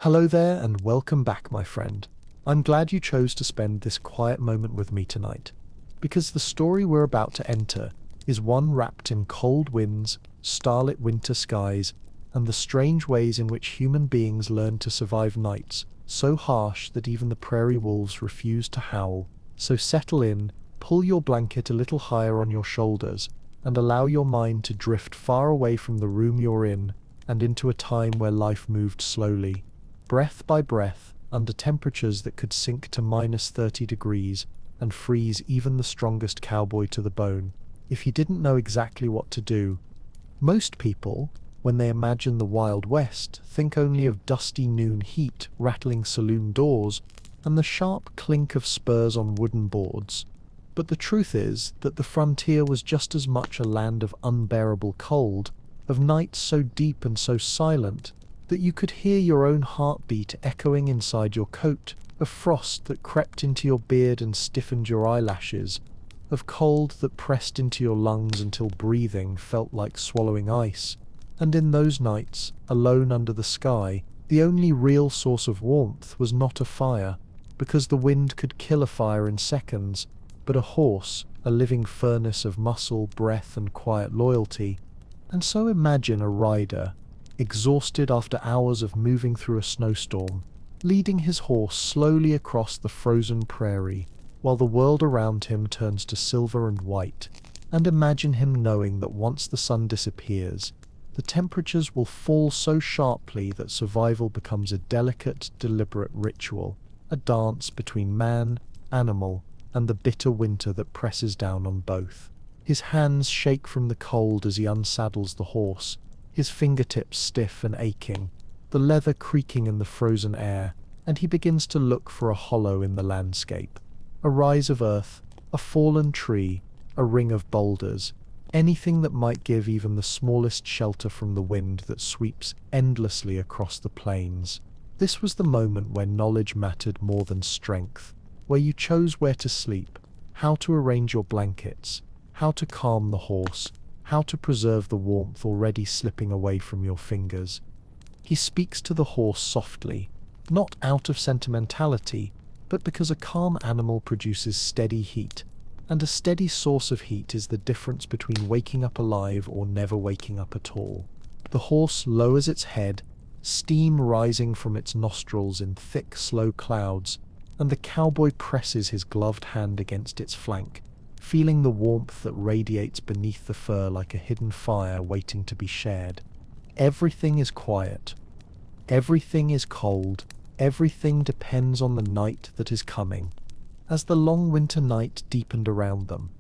Hello there and welcome back, my friend. I'm glad you chose to spend this quiet moment with me tonight, because the story we're about to enter is one wrapped in cold winds, starlit winter skies, and the strange ways in which human beings learn to survive nights so harsh that even the prairie wolves refuse to howl. So settle in, pull your blanket a little higher on your shoulders, and allow your mind to drift far away from the room you're in and into a time where life moved slowly, breath by breath, under temperatures that could sink to -30 degrees and freeze even the strongest cowboy to the bone if he didn't know exactly what to do. Most people, when they imagine the Wild West, think only of dusty noon heat, rattling saloon doors, and the sharp clink of spurs on wooden boards. But the truth is that the frontier was just as much a land of unbearable cold, of nights so deep and so silent that you could hear your own heartbeat echoing inside your coat, of frost that crept into your beard and stiffened your eyelashes, of cold that pressed into your lungs until breathing felt like swallowing ice. And in those nights, alone under the sky, the only real source of warmth was not a fire, because the wind could kill a fire in seconds, but a horse, a living furnace of muscle, breath, and quiet loyalty. And so imagine a rider, exhausted after hours of moving through a snowstorm, leading his horse slowly across the frozen prairie, while the world around him turns to silver and white. And imagine him knowing that once the sun disappears, the temperatures will fall so sharply that survival becomes a delicate, deliberate ritual, a dance between man, animal, and the bitter winter that presses down on both. His hands shake from the cold as he unsaddles the horse, his fingertips stiff and aching, the leather creaking in the frozen air, and he begins to look for a hollow in the landscape. A rise of earth, a fallen tree, a ring of boulders, anything that might give even the smallest shelter from the wind that sweeps endlessly across the plains. This was the moment where knowledge mattered more than strength, where you chose where to sleep, how to arrange your blankets, how to calm the horse, how to preserve the warmth already slipping away from your fingers. He speaks to the horse softly, not out of sentimentality, but because a calm animal produces steady heat, and a steady source of heat is the difference between waking up alive or never waking up at all. The horse lowers its head, steam rising from its nostrils in thick, slow clouds, and the cowboy presses his gloved hand against its flank, feeling the warmth that radiates beneath the fur like a hidden fire waiting to be shared. Everything is quiet. Everything is cold. Everything depends on the night that is coming. As the long winter night deepened around them,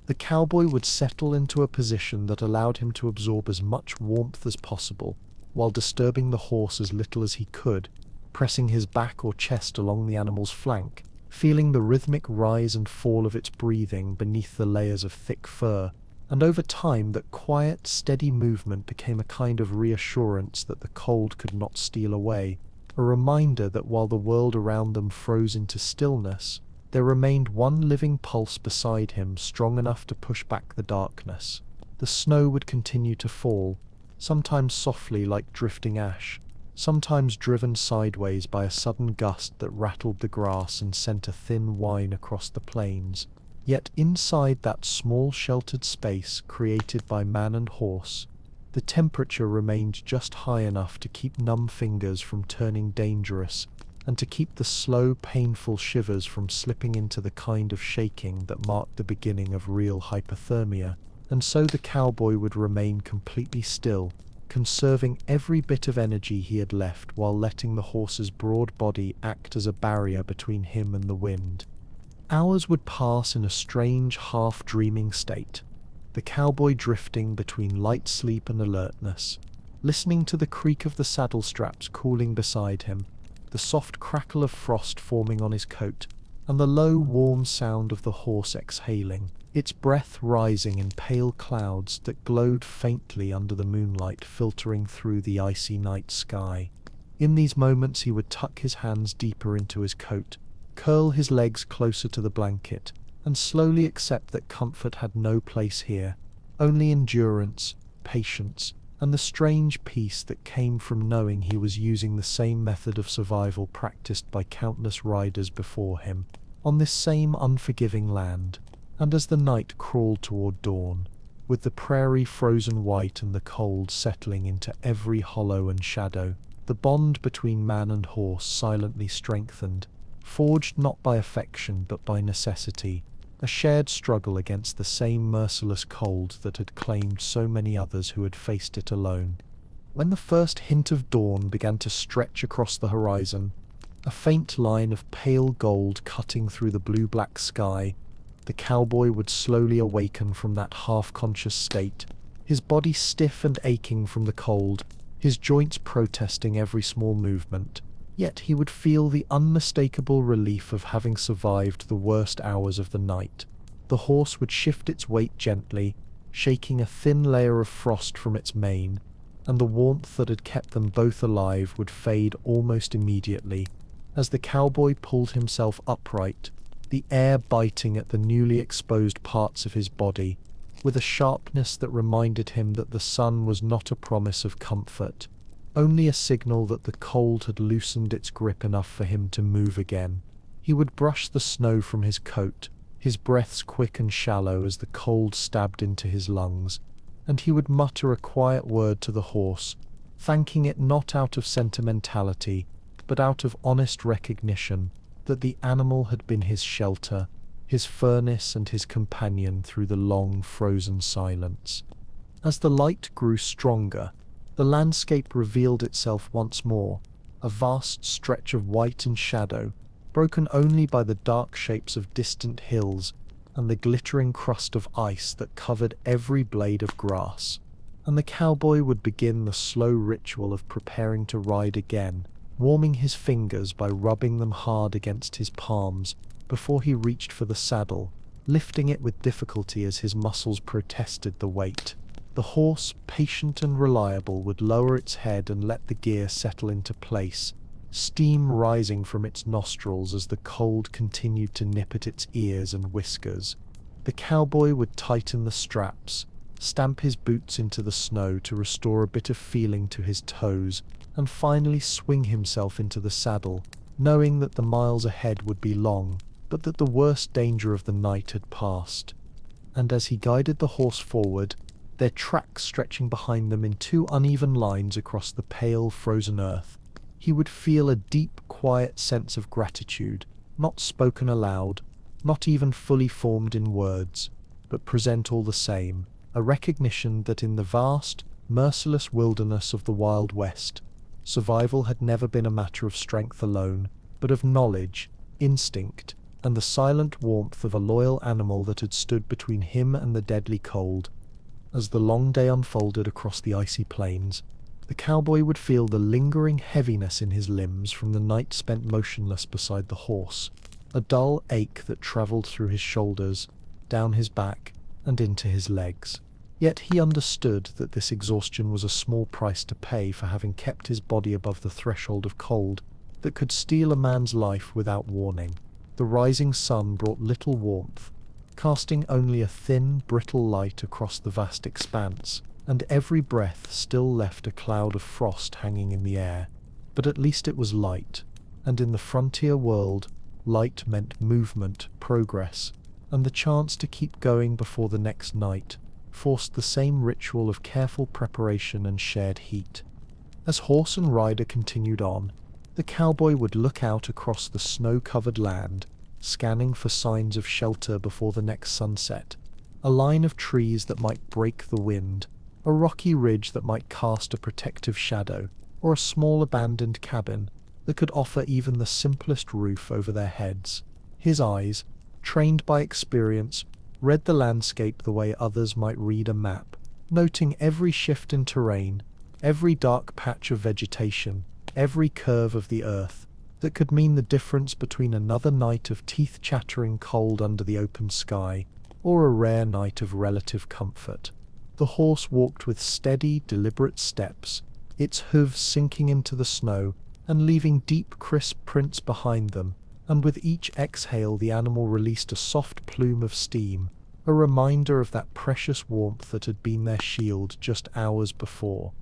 the cowboy would settle into a position that allowed him to absorb as much warmth as possible, while disturbing the horse as little as he could, pressing his back or chest along the animal's flank, feeling the rhythmic rise and fall of its breathing beneath the layers of thick fur. And over time that quiet, steady movement became a kind of reassurance that the cold could not steal away, a reminder that while the world around them froze into stillness, there remained one living pulse beside him, strong enough to push back the darkness. The snow would continue to fall, sometimes softly like drifting ash, sometimes driven sideways by a sudden gust that rattled the grass and sent a thin whine across the plains. Yet inside that small sheltered space created by man and horse, the temperature remained just high enough to keep numb fingers from turning dangerous, and to keep the slow, painful shivers from slipping into the kind of shaking that marked the beginning of real hypothermia. And so the cowboy would remain completely still, conserving every bit of energy he had left while letting the horse's broad body act as a barrier between him and the wind. Hours would pass in a strange, half-dreaming state, the cowboy drifting between light sleep and alertness, listening to the creak of the saddle straps cooling beside him, the soft crackle of frost forming on his coat, and the low, warm sound of the horse exhaling, its breath rising in pale clouds that glowed faintly under the moonlight filtering through the icy night sky. In these moments he would tuck his hands deeper into his coat, curl his legs closer to the blanket, and slowly accept that comfort had no place here, only endurance, patience, and the strange peace that came from knowing he was using the same method of survival practiced by countless riders before him, on this same unforgiving land. And as the night crawled toward dawn, with the prairie frozen white and the cold settling into every hollow and shadow, the bond between man and horse silently strengthened, forged not by affection but by necessity, a shared struggle against the same merciless cold that had claimed so many others who had faced it alone. When the first hint of dawn began to stretch across the horizon, a faint line of pale gold cutting through the blue-black sky, the cowboy would slowly awaken from that half-conscious state, his body stiff and aching from the cold, his joints protesting every small movement. Yet he would feel the unmistakable relief of having survived the worst hours of the night. The horse would shift its weight gently, shaking a thin layer of frost from its mane, and the warmth that had kept them both alive would fade almost immediately. As the cowboy pulled himself upright, the air biting at the newly exposed parts of his body, with a sharpness that reminded him that the sun was not a promise of comfort, only a signal that the cold had loosened its grip enough for him to move again. He would brush the snow from his coat, his breaths quick and shallow as the cold stabbed into his lungs, and he would mutter a quiet word to the horse, thanking it not out of sentimentality, but out of honest recognition that the animal had been his shelter, his furnace and his companion through the long frozen silence. As the light grew stronger, the landscape revealed itself once more, a vast stretch of white and shadow, broken only by the dark shapes of distant hills and the glittering crust of ice that covered every blade of grass. And the cowboy would begin the slow ritual of preparing to ride again, warming his fingers by rubbing them hard against his palms before he reached for the saddle, lifting it with difficulty as his muscles protested the weight. The horse, patient and reliable, would lower its head and let the gear settle into place, steam rising from its nostrils as the cold continued to nip at its ears and whiskers. The cowboy would tighten the straps, stamp his boots into the snow to restore a bit of feeling to his toes, and finally swing himself into the saddle, knowing that the miles ahead would be long, but that the worst danger of the night had passed. And as he guided the horse forward, their tracks stretching behind them in two uneven lines across the pale, frozen earth, he would feel a deep, quiet sense of gratitude, not spoken aloud, not even fully formed in words, but present all the same, a recognition that in the vast, merciless wilderness of the Wild West, survival had never been a matter of strength alone, but of knowledge, instinct, and the silent warmth of a loyal animal that had stood between him and the deadly cold. As the long day unfolded across the icy plains, the cowboy would feel the lingering heaviness in his limbs from the night spent motionless beside the horse, a dull ache that travelled through his shoulders, down his back, and into his legs. Yet he understood that this exhaustion was a small price to pay for having kept his body above the threshold of cold that could steal a man's life without warning. The rising sun brought little warmth, casting only a thin, brittle light across the vast expanse, and every breath still left a cloud of frost hanging in the air. But at least it was light, and in the frontier world, light meant movement, progress, and the chance to keep going before the next night forced the same ritual of careful preparation and shared heat. As horse and rider continued on, the cowboy would look out across the snow-covered land, scanning for signs of shelter before the next sunset, a line of trees that might break the wind, a rocky ridge that might cast a protective shadow, or a small abandoned cabin that could offer even the simplest roof over their heads. His eyes, trained by experience, read the landscape the way others might read a map, noting every shift in terrain, every dark patch of vegetation, every curve of the earth, that could mean the difference between another night of teeth-chattering cold under the open sky, or a rare night of relative comfort. The horse walked with steady, deliberate steps, its hooves sinking into the snow and leaving deep, crisp prints behind them, and with each exhale the animal released a soft plume of steam, a reminder of that precious warmth that had been their shield just hours before.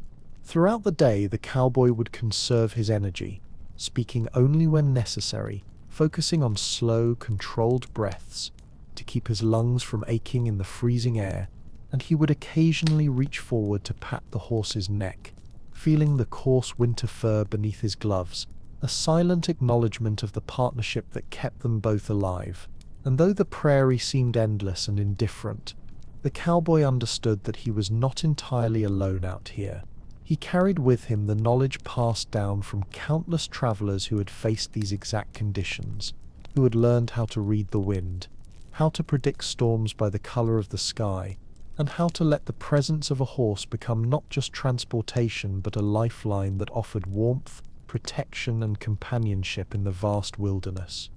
Throughout the day, the cowboy would conserve his energy, speaking only when necessary, focusing on slow, controlled breaths to keep his lungs from aching in the freezing air, and he would occasionally reach forward to pat the horse's neck, feeling the coarse winter fur beneath his gloves, a silent acknowledgement of the partnership that kept them both alive. And though the prairie seemed endless and indifferent, the cowboy understood that he was not entirely alone out here. He carried with him the knowledge passed down from countless travelers who had faced these exact conditions, who had learned how to read the wind, how to predict storms by the color of the sky, and how to let the presence of a horse become not just transportation but a lifeline that offered warmth, protection, and companionship in the vast wilderness.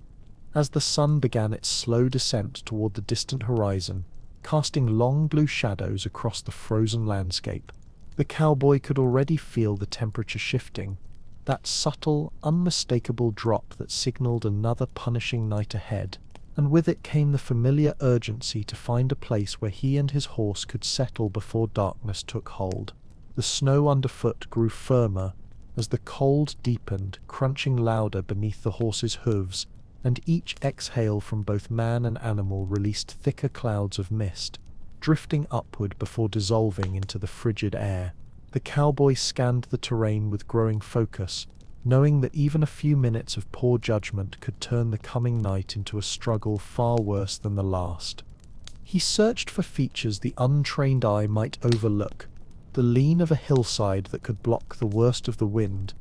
As the sun began its slow descent toward the distant horizon, casting long blue shadows across the frozen landscape, the cowboy could already feel the temperature shifting, that subtle, unmistakable drop that signaled another punishing night ahead, and with it came the familiar urgency to find a place where he and his horse could settle before darkness took hold. The snow underfoot grew firmer as the cold deepened, crunching louder beneath the horse's hooves, and each exhale from both man and animal released thicker clouds of mist, drifting upward before dissolving into the frigid air. The cowboy scanned the terrain with growing focus, knowing that even a few minutes of poor judgment could turn the coming night into a struggle far worse than the last. He searched for features the untrained eye might overlook, the lean of a hillside that could block the worst of the wind,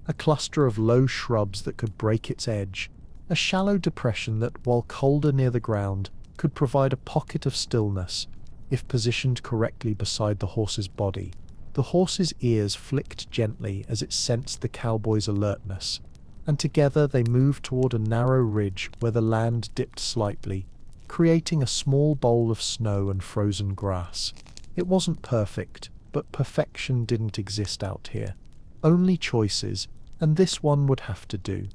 a cluster of low shrubs that could break its edge, a shallow depression that, while colder near the ground, could provide a pocket of stillness, if positioned correctly beside the horse's body. The horse's ears flicked gently as it sensed the cowboy's alertness, and together they moved toward a narrow ridge where the land dipped slightly, creating a small bowl of snow and frozen grass. It wasn't perfect, but perfection didn't exist out here. Only choices, and this one would have to do.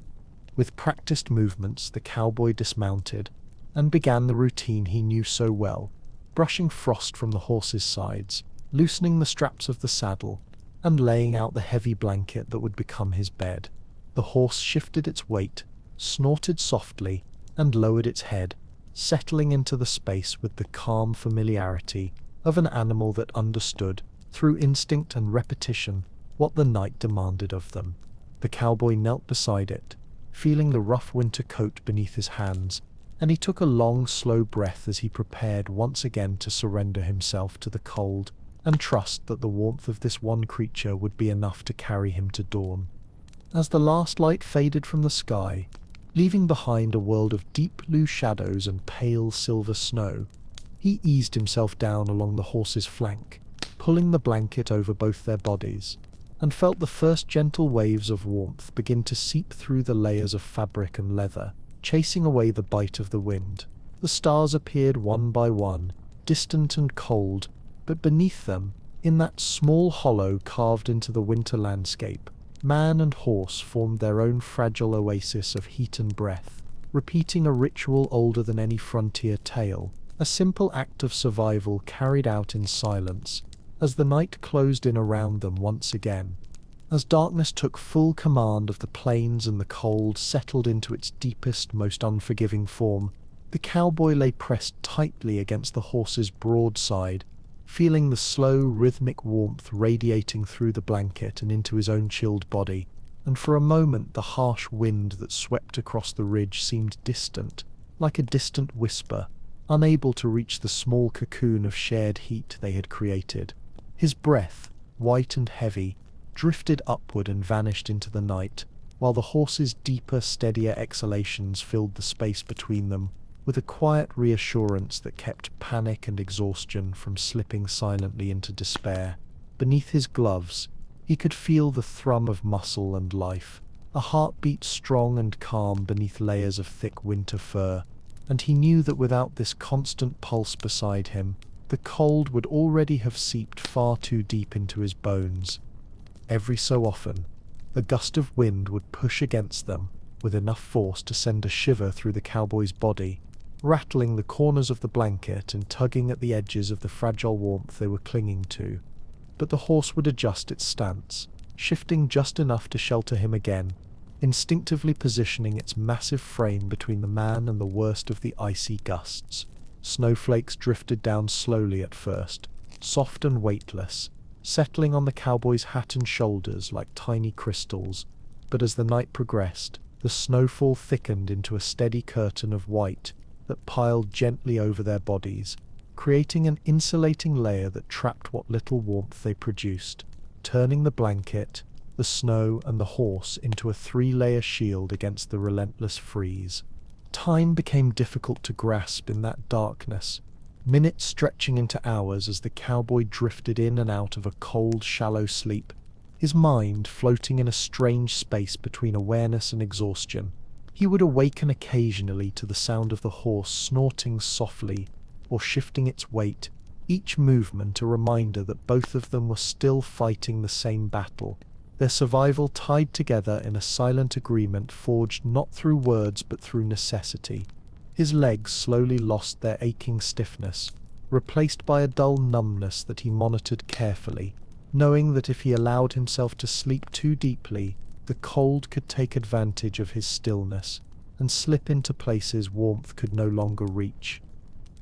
With practiced movements, the cowboy dismounted and began the routine he knew so well, brushing frost from the horse's sides, loosening the straps of the saddle, and laying out the heavy blanket that would become his bed. The horse shifted its weight, snorted softly, and lowered its head, settling into the space with the calm familiarity of an animal that understood, through instinct and repetition, what the night demanded of them. The cowboy knelt beside it, feeling the rough winter coat beneath his hands, and he took a long, slow breath as he prepared once again to surrender himself to the cold and trust that the warmth of this one creature would be enough to carry him to dawn. As the last light faded from the sky, leaving behind a world of deep blue shadows and pale silver snow, he eased himself down along the horse's flank, pulling the blanket over both their bodies, and felt the first gentle waves of warmth begin to seep through the layers of fabric and leather, chasing away the bite of the wind. The stars appeared one by one, distant and cold, but beneath them, in that small hollow carved into the winter landscape, man and horse formed their own fragile oasis of heat and breath, repeating a ritual older than any frontier tale, a simple act of survival carried out in silence, as the night closed in around them once again. As darkness took full command of the plains and the cold settled into its deepest, most unforgiving form, the cowboy lay pressed tightly against the horse's broad side, feeling the slow, rhythmic warmth radiating through the blanket and into his own chilled body, and for a moment the harsh wind that swept across the ridge seemed distant, like a distant whisper, unable to reach the small cocoon of shared heat they had created. His breath, white and heavy, drifted upward and vanished into the night, while the horse's deeper, steadier exhalations filled the space between them, with a quiet reassurance that kept panic and exhaustion from slipping silently into despair. Beneath his gloves, he could feel the thrum of muscle and life, a heartbeat strong and calm beneath layers of thick winter fur, and he knew that without this constant pulse beside him, the cold would already have seeped far too deep into his bones. Every so often, a gust of wind would push against them, with enough force to send a shiver through the cowboy's body, rattling the corners of the blanket and tugging at the edges of the fragile warmth they were clinging to. But the horse would adjust its stance, shifting just enough to shelter him again, instinctively positioning its massive frame between the man and the worst of the icy gusts. Snowflakes drifted down slowly at first, soft and weightless, settling on the cowboy's hat and shoulders like tiny crystals. But as the night progressed, the snowfall thickened into a steady curtain of white that piled gently over their bodies, creating an insulating layer that trapped what little warmth they produced, turning the blanket, the snow, and the horse into a three-layer shield against the relentless freeze. Time became difficult to grasp in that darkness, minutes stretching into hours as the cowboy drifted in and out of a cold, shallow sleep, his mind floating in a strange space between awareness and exhaustion. He would awaken occasionally to the sound of the horse snorting softly or shifting its weight, each movement a reminder that both of them were still fighting the same battle, their survival tied together in a silent agreement forged not through words but through necessity. His legs slowly lost their aching stiffness, replaced by a dull numbness that he monitored carefully, knowing that if he allowed himself to sleep too deeply, the cold could take advantage of his stillness and slip into places warmth could no longer reach.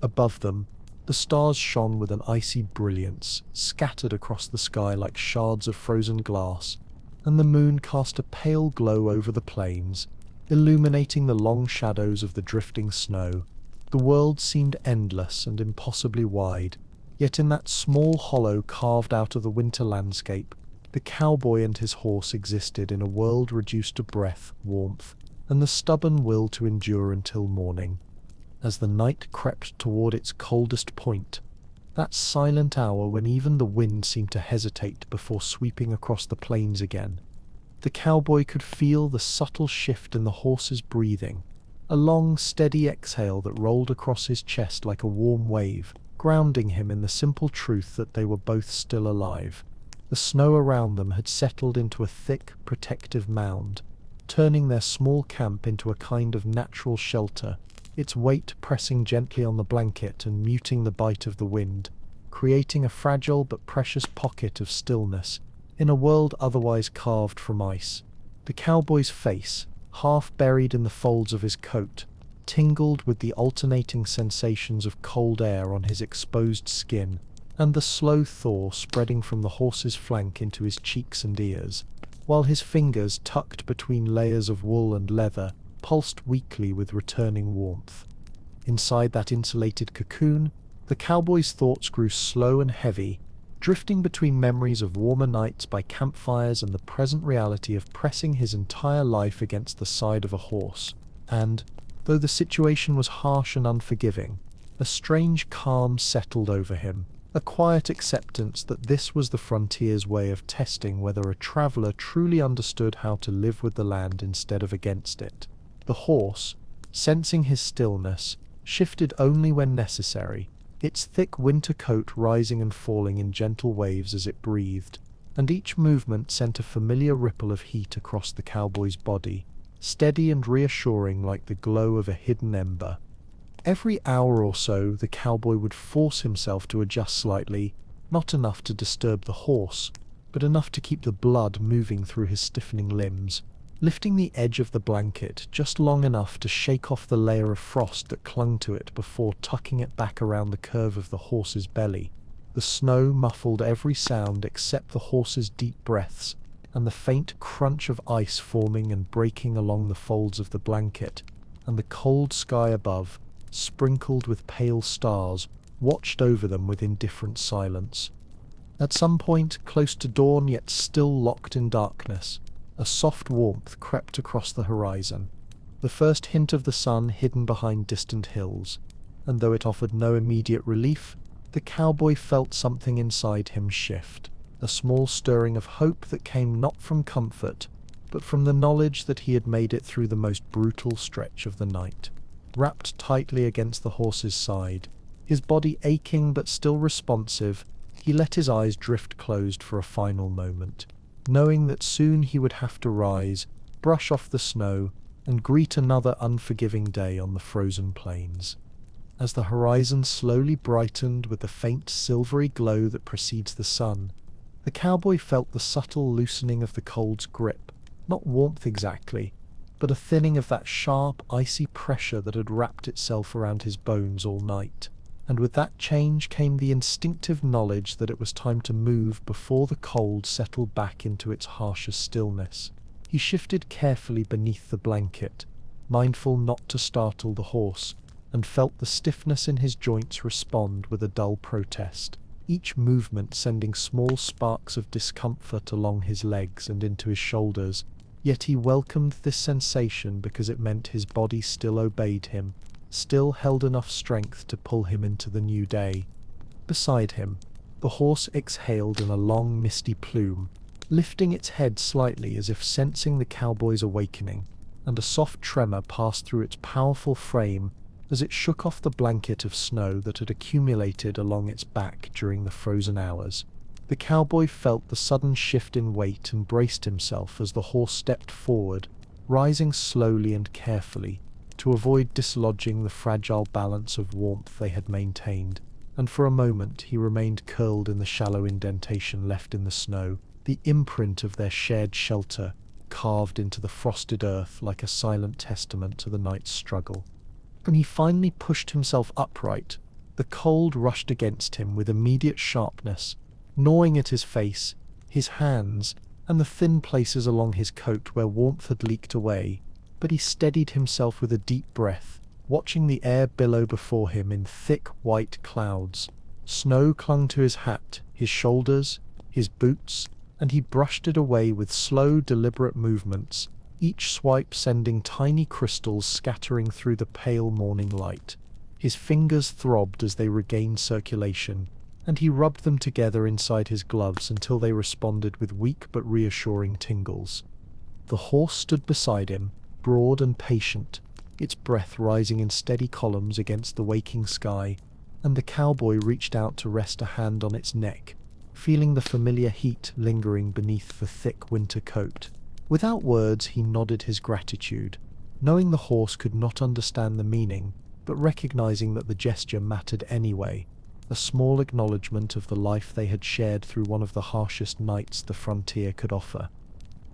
Above them, the stars shone with an icy brilliance, scattered across the sky like shards of frozen glass, and the moon cast a pale glow over the plains, illuminating the long shadows of the drifting snow. The world seemed endless and impossibly wide, yet in that small hollow carved out of the winter landscape, the cowboy and his horse existed in a world reduced to breath, warmth, and the stubborn will to endure until morning. As the night crept toward its coldest point, that silent hour when even the wind seemed to hesitate before sweeping across the plains again, the cowboy could feel the subtle shift in the horse's breathing, a long, steady exhale that rolled across his chest like a warm wave, grounding him in the simple truth that they were both still alive. The snow around them had settled into a thick, protective mound, turning their small camp into a kind of natural shelter, its weight pressing gently on the blanket and muting the bite of the wind, creating a fragile but precious pocket of stillness in a world otherwise carved from ice. The cowboy's face, half buried in the folds of his coat, tingled with the alternating sensations of cold air on his exposed skin and the slow thaw spreading from the horse's flank into his cheeks and ears, while his fingers, tucked between layers of wool and leather, pulsed weakly with returning warmth. Inside that insulated cocoon, the cowboy's thoughts grew slow and heavy, drifting between memories of warmer nights by campfires and the present reality of pressing his entire life against the side of a horse. And, though the situation was harsh and unforgiving, a strange calm settled over him, a quiet acceptance that this was the frontier's way of testing whether a traveler truly understood how to live with the land instead of against it. The horse, sensing his stillness, shifted only when necessary, its thick winter coat rising and falling in gentle waves as it breathed, and each movement sent a familiar ripple of heat across the cowboy's body, steady and reassuring like the glow of a hidden ember. Every hour or so, the cowboy would force himself to adjust slightly, not enough to disturb the horse, but enough to keep the blood moving through his stiffening limbs, lifting the edge of the blanket just long enough to shake off the layer of frost that clung to it before tucking it back around the curve of the horse's belly. The snow muffled every sound except the horse's deep breaths and the faint crunch of ice forming and breaking along the folds of the blanket, and the cold sky above, sprinkled with pale stars, watched over them with indifferent silence. At some point, close to dawn yet still locked in darkness, a soft warmth crept across the horizon, the first hint of the sun hidden behind distant hills, and though it offered no immediate relief, the cowboy felt something inside him shift, a small stirring of hope that came not from comfort, but from the knowledge that he had made it through the most brutal stretch of the night. Wrapped tightly against the horse's side, his body aching but still responsive, he let his eyes drift closed for a final moment, knowing that soon he would have to rise, brush off the snow, and greet another unforgiving day on the frozen plains. As the horizon slowly brightened with the faint silvery glow that precedes the sun, the cowboy felt the subtle loosening of the cold's grip, not warmth exactly, but a thinning of that sharp, icy pressure that had wrapped itself around his bones all night. And with that change came the instinctive knowledge that it was time to move before the cold settled back into its harsher stillness. He shifted carefully beneath the blanket, mindful not to startle the horse, and felt the stiffness in his joints respond with a dull protest, each movement sending small sparks of discomfort along his legs and into his shoulders. Yet he welcomed this sensation because it meant his body still obeyed him, still held enough strength to pull him into the new day. Beside him, the horse exhaled in a long, misty plume, lifting its head slightly as if sensing the cowboy's awakening, and a soft tremor passed through its powerful frame as it shook off the blanket of snow that had accumulated along its back during the frozen hours. The cowboy felt the sudden shift in weight and braced himself as the horse stepped forward, rising slowly and carefully, to avoid dislodging the fragile balance of warmth they had maintained, and for a moment he remained curled in the shallow indentation left in the snow, the imprint of their shared shelter carved into the frosted earth like a silent testament to the night's struggle. When he finally pushed himself upright, the cold rushed against him with immediate sharpness, gnawing at his face, his hands, and the thin places along his coat where warmth had leaked away. But he steadied himself with a deep breath, watching the air billow before him in thick white clouds. Snow clung to his hat, his shoulders, his boots, and he brushed it away with slow, deliberate movements, each swipe sending tiny crystals scattering through the pale morning light. His fingers throbbed as they regained circulation, and he rubbed them together inside his gloves until they responded with weak but reassuring tingles. The horse stood beside him, broad and patient, its breath rising in steady columns against the waking sky, and the cowboy reached out to rest a hand on its neck, feeling the familiar heat lingering beneath the thick winter coat. Without words, he nodded his gratitude, knowing the horse could not understand the meaning, but recognizing that the gesture mattered anyway, a small acknowledgement of the life they had shared through one of the harshest nights the frontier could offer.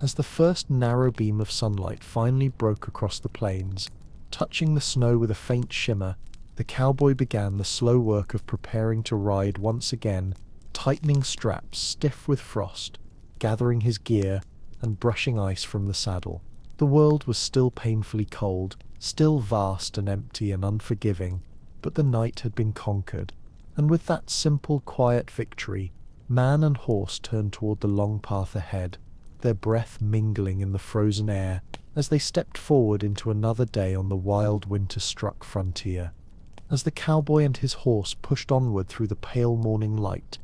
As the first narrow beam of sunlight finally broke across the plains, touching the snow with a faint shimmer, the cowboy began the slow work of preparing to ride once again, tightening straps stiff with frost, gathering his gear, and brushing ice from the saddle. The world was still painfully cold, still vast and empty and unforgiving, but the night had been conquered, and with that simple, quiet victory, man and horse turned toward the long path ahead, their breath mingling in the frozen air as they stepped forward into another day on the wild winter-struck frontier. As the cowboy and his horse pushed onward through the pale morning light,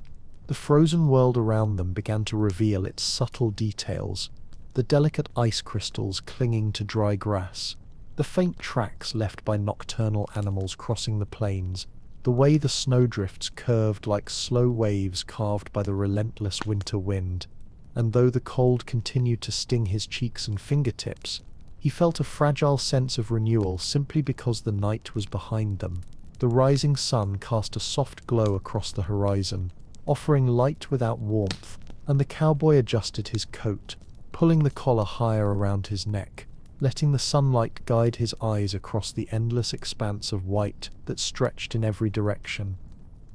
the frozen world around them began to reveal its subtle details, the delicate ice crystals clinging to dry grass, the faint tracks left by nocturnal animals crossing the plains, the way the snowdrifts curved like slow waves carved by the relentless winter wind. And though the cold continued to sting his cheeks and fingertips, he felt a fragile sense of renewal simply because the night was behind them. The rising sun cast a soft glow across the horizon, offering light without warmth, and the cowboy adjusted his coat, pulling the collar higher around his neck, letting the sunlight guide his eyes across the endless expanse of white that stretched in every direction.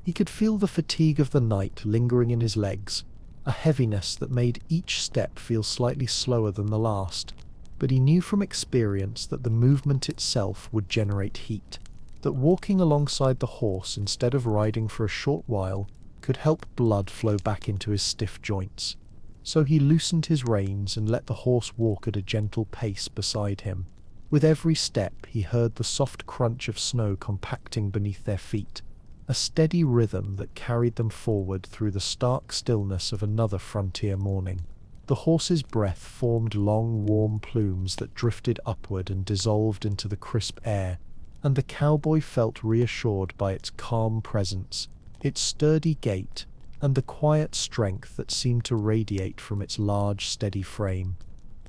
He could feel the fatigue of the night lingering in his legs, a heaviness that made each step feel slightly slower than the last, but he knew from experience that the movement itself would generate heat, that walking alongside the horse instead of riding for a short while could help blood flow back into his stiff joints. So he loosened his reins and let the horse walk at a gentle pace beside him. With every step he heard the soft crunch of snow compacting beneath their feet, a steady rhythm that carried them forward through the stark stillness of another frontier morning. The horse's breath formed long, warm plumes that drifted upward and dissolved into the crisp air, and the cowboy felt reassured by its calm presence, its sturdy gait, and the quiet strength that seemed to radiate from its large, steady frame.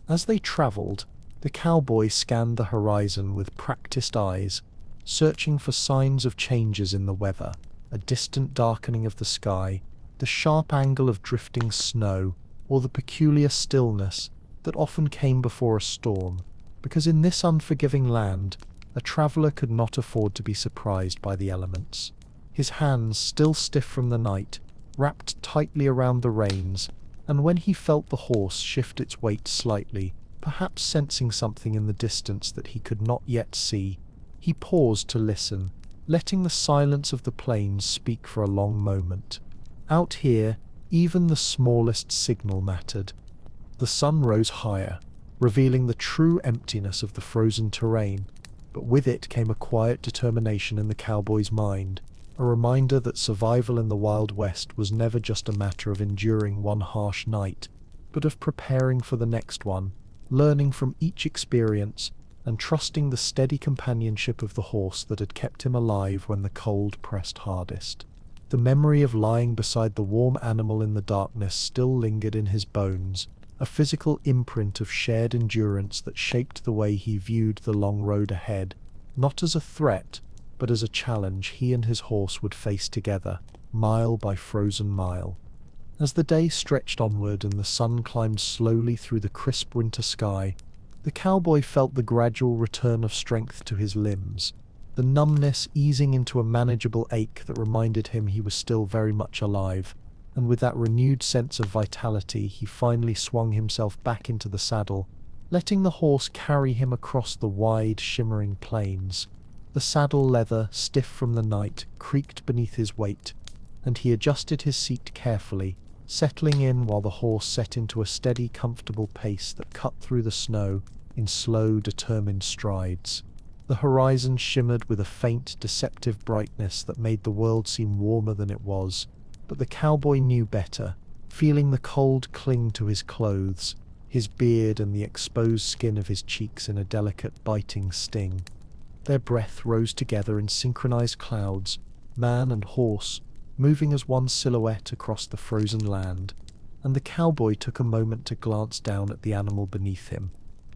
As they traveled, the cowboy scanned the horizon with practiced eyes, searching for signs of changes in the weather, a distant darkening of the sky, the sharp angle of drifting snow, or the peculiar stillness that often came before a storm, because in this unforgiving land, a traveller could not afford to be surprised by the elements. His hands, still stiff from the night, wrapped tightly around the reins, and when he felt the horse shift its weight slightly, perhaps sensing something in the distance that he could not yet see, he paused to listen, letting the silence of the plains speak for a long moment. Out here, even the smallest signal mattered. The sun rose higher, revealing the true emptiness of the frozen terrain, but with it came a quiet determination in the cowboy's mind, a reminder that survival in the Wild West was never just a matter of enduring one harsh night, but of preparing for the next one, learning from each experience, and trusting the steady companionship of the horse that had kept him alive when the cold pressed hardest. The memory of lying beside the warm animal in the darkness still lingered in his bones, a physical imprint of shared endurance that shaped the way he viewed the long road ahead, not as a threat, but as a challenge he and his horse would face together, mile by frozen mile. As the day stretched onward and the sun climbed slowly through the crisp winter sky, the cowboy felt the gradual return of strength to his limbs, the numbness easing into a manageable ache that reminded him he was still very much alive, and with that renewed sense of vitality he finally swung himself back into the saddle, letting the horse carry him across the wide, shimmering plains. The saddle leather, stiff from the night, creaked beneath his weight, and he adjusted his seat carefully, settling in while the horse set into a steady, comfortable pace that cut through the snow in slow, determined strides. The horizon shimmered with a faint, deceptive brightness that made the world seem warmer than it was, but the cowboy knew better, feeling the cold cling to his clothes, his beard and the exposed skin of his cheeks in a delicate, biting sting. Their breath rose together in synchronized clouds, man and horse, moving as one silhouette across the frozen land, and the cowboy took a moment to glance down at the animal beneath him,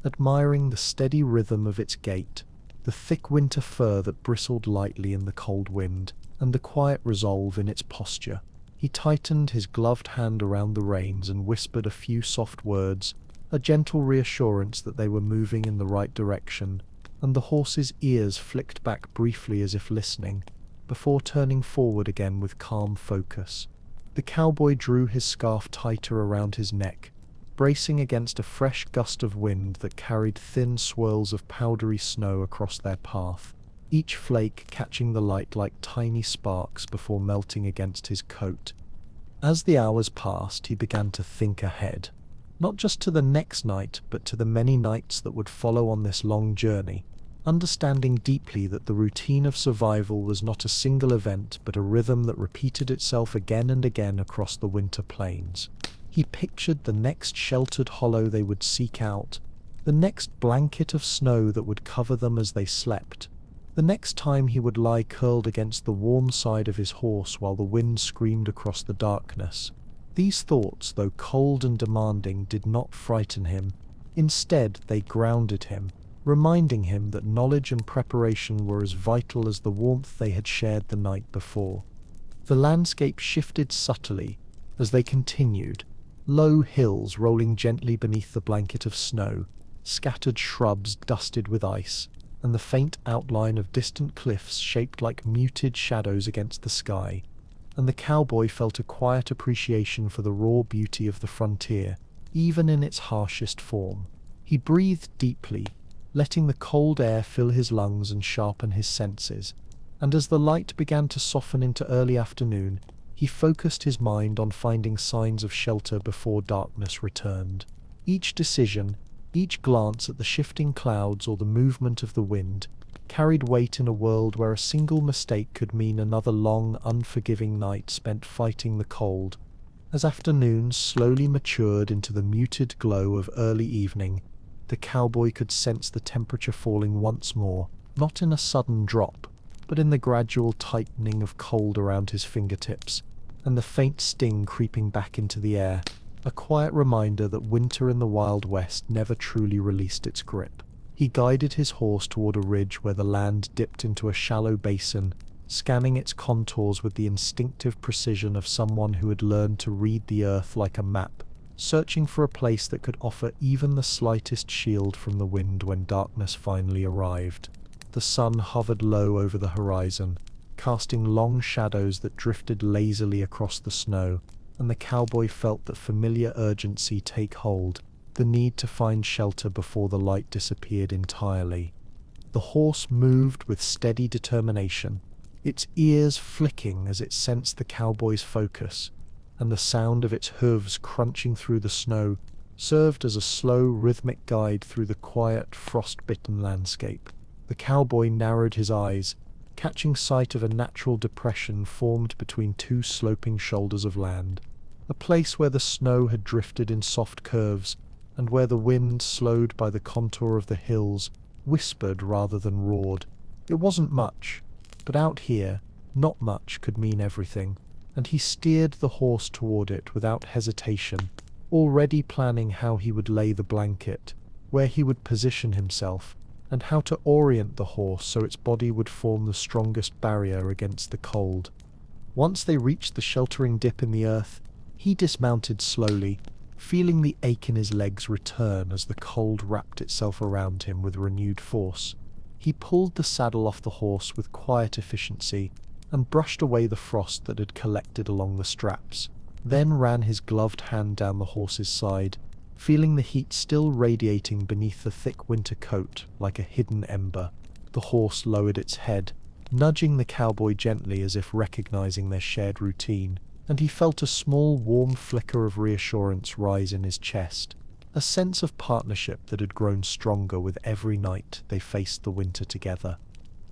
admiring the steady rhythm of its gait, the thick winter fur that bristled lightly in the cold wind, and the quiet resolve in its posture. He tightened his gloved hand around the reins and whispered a few soft words, a gentle reassurance that they were moving in the right direction, and the horse's ears flicked back briefly as if listening, before turning forward again with calm focus. The cowboy drew his scarf tighter around his neck, bracing against a fresh gust of wind that carried thin swirls of powdery snow across their path, each flake catching the light like tiny sparks before melting against his coat. As the hours passed, he began to think ahead, not just to the next night, but to the many nights that would follow on this long journey, understanding deeply that the routine of survival was not a single event, but a rhythm that repeated itself again and again across the winter plains. He pictured the next sheltered hollow they would seek out, the next blanket of snow that would cover them as they slept, the next time he would lie curled against the warm side of his horse while the wind screamed across the darkness. These thoughts, though cold and demanding, did not frighten him. Instead, they grounded him, reminding him that knowledge and preparation were as vital as the warmth they had shared the night before. The landscape shifted subtly as they continued, low hills rolling gently beneath the blanket of snow, scattered shrubs dusted with ice, and the faint outline of distant cliffs shaped like muted shadows against the sky, and the cowboy felt a quiet appreciation for the raw beauty of the frontier, even in its harshest form. He breathed deeply, letting the cold air fill his lungs and sharpen his senses, and as the light began to soften into early afternoon, he focused his mind on finding signs of shelter before darkness returned. Each decision, each glance at the shifting clouds or the movement of the wind, carried weight in a world where a single mistake could mean another long, unforgiving night spent fighting the cold. As afternoons slowly matured into the muted glow of early evening, the cowboy could sense the temperature falling once more, not in a sudden drop, but in the gradual tightening of cold around his fingertips, and the faint sting creeping back into the air, a quiet reminder that winter in the Wild West never truly released its grip. He guided his horse toward a ridge where the land dipped into a shallow basin, scanning its contours with the instinctive precision of someone who had learned to read the earth like a map, searching for a place that could offer even the slightest shield from the wind. When darkness finally arrived, the sun hovered low over the horizon, casting long shadows that drifted lazily across the snow, and the cowboy felt that familiar urgency take hold, the need to find shelter before the light disappeared entirely. The horse moved with steady determination, its ears flicking as it sensed the cowboy's focus, and the sound of its hooves crunching through the snow served as a slow, rhythmic guide through the quiet, frost-bitten landscape. The cowboy narrowed his eyes, catching sight of a natural depression formed between two sloping shoulders of land, a place where the snow had drifted in soft curves, and where the wind, slowed by the contour of the hills, whispered rather than roared. It wasn't much, but out here, not much could mean everything, and he steered the horse toward it without hesitation, already planning how he would lay the blanket, where he would position himself, and how to orient the horse so its body would form the strongest barrier against the cold. Once they reached the sheltering dip in the earth, he dismounted slowly, feeling the ache in his legs return as the cold wrapped itself around him with renewed force. He pulled the saddle off the horse with quiet efficiency and brushed away the frost that had collected along the straps, then ran his gloved hand down the horse's side, feeling the heat still radiating beneath the thick winter coat like a hidden ember. The horse lowered its head, nudging the cowboy gently as if recognizing their shared routine, and he felt a small warm flicker of reassurance rise in his chest, a sense of partnership that had grown stronger with every night they faced the winter together.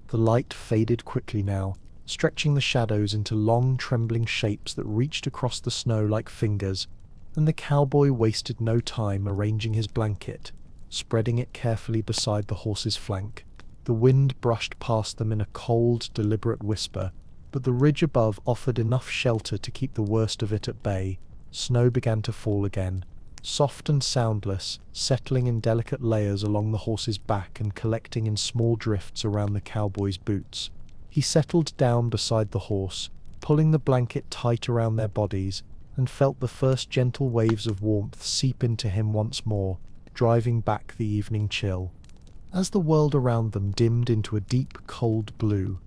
The light faded quickly now, stretching the shadows into long trembling shapes that reached across the snow like fingers, and the cowboy wasted no time arranging his blanket, spreading it carefully beside the horse's flank. The wind brushed past them in a cold, deliberate whisper, but the ridge above offered enough shelter to keep the worst of it at bay. Snow began to fall again, soft and soundless, settling in delicate layers along the horse's back and collecting in small drifts around the cowboy's boots. He settled down beside the horse, pulling the blanket tight around their bodies, and felt the first gentle waves of warmth seep into him once more, driving back the evening chill. As the world around them dimmed into a deep, cold blue,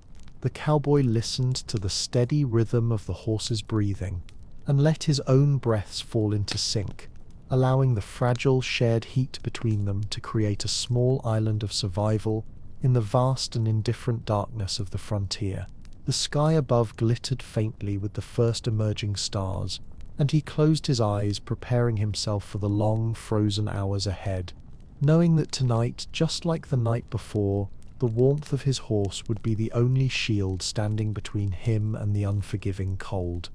the cowboy listened to the steady rhythm of the horse's breathing, and let his own breaths fall into sync, allowing the fragile shared heat between them to create a small island of survival in the vast and indifferent darkness of the frontier. The sky above glittered faintly with the first emerging stars, and he closed his eyes, preparing himself for the long, frozen hours ahead, knowing that tonight, just like the night before, the warmth of his horse would be the only shield standing between him and the unforgiving cold.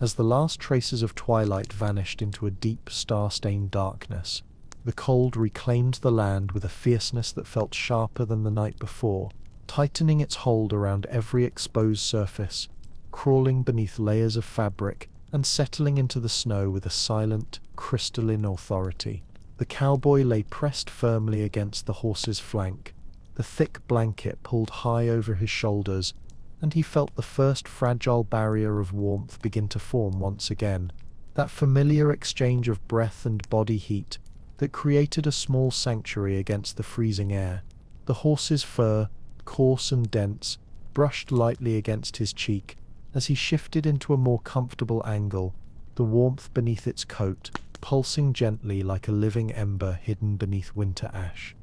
As the last traces of twilight vanished into a deep, star-stained darkness, the cold reclaimed the land with a fierceness that felt sharper than the night before, tightening its hold around every exposed surface, crawling beneath layers of fabric, and settling into the snow with a silent, crystalline authority. The cowboy lay pressed firmly against the horse's flank, the thick blanket pulled high over his shoulders, and he felt the first fragile barrier of warmth begin to form once again, that familiar exchange of breath and body heat that created a small sanctuary against the freezing air. The horse's fur, coarse and dense, brushed lightly against his cheek as he shifted into a more comfortable angle, the warmth beneath its coat pulsing gently like a living ember hidden beneath winter ash.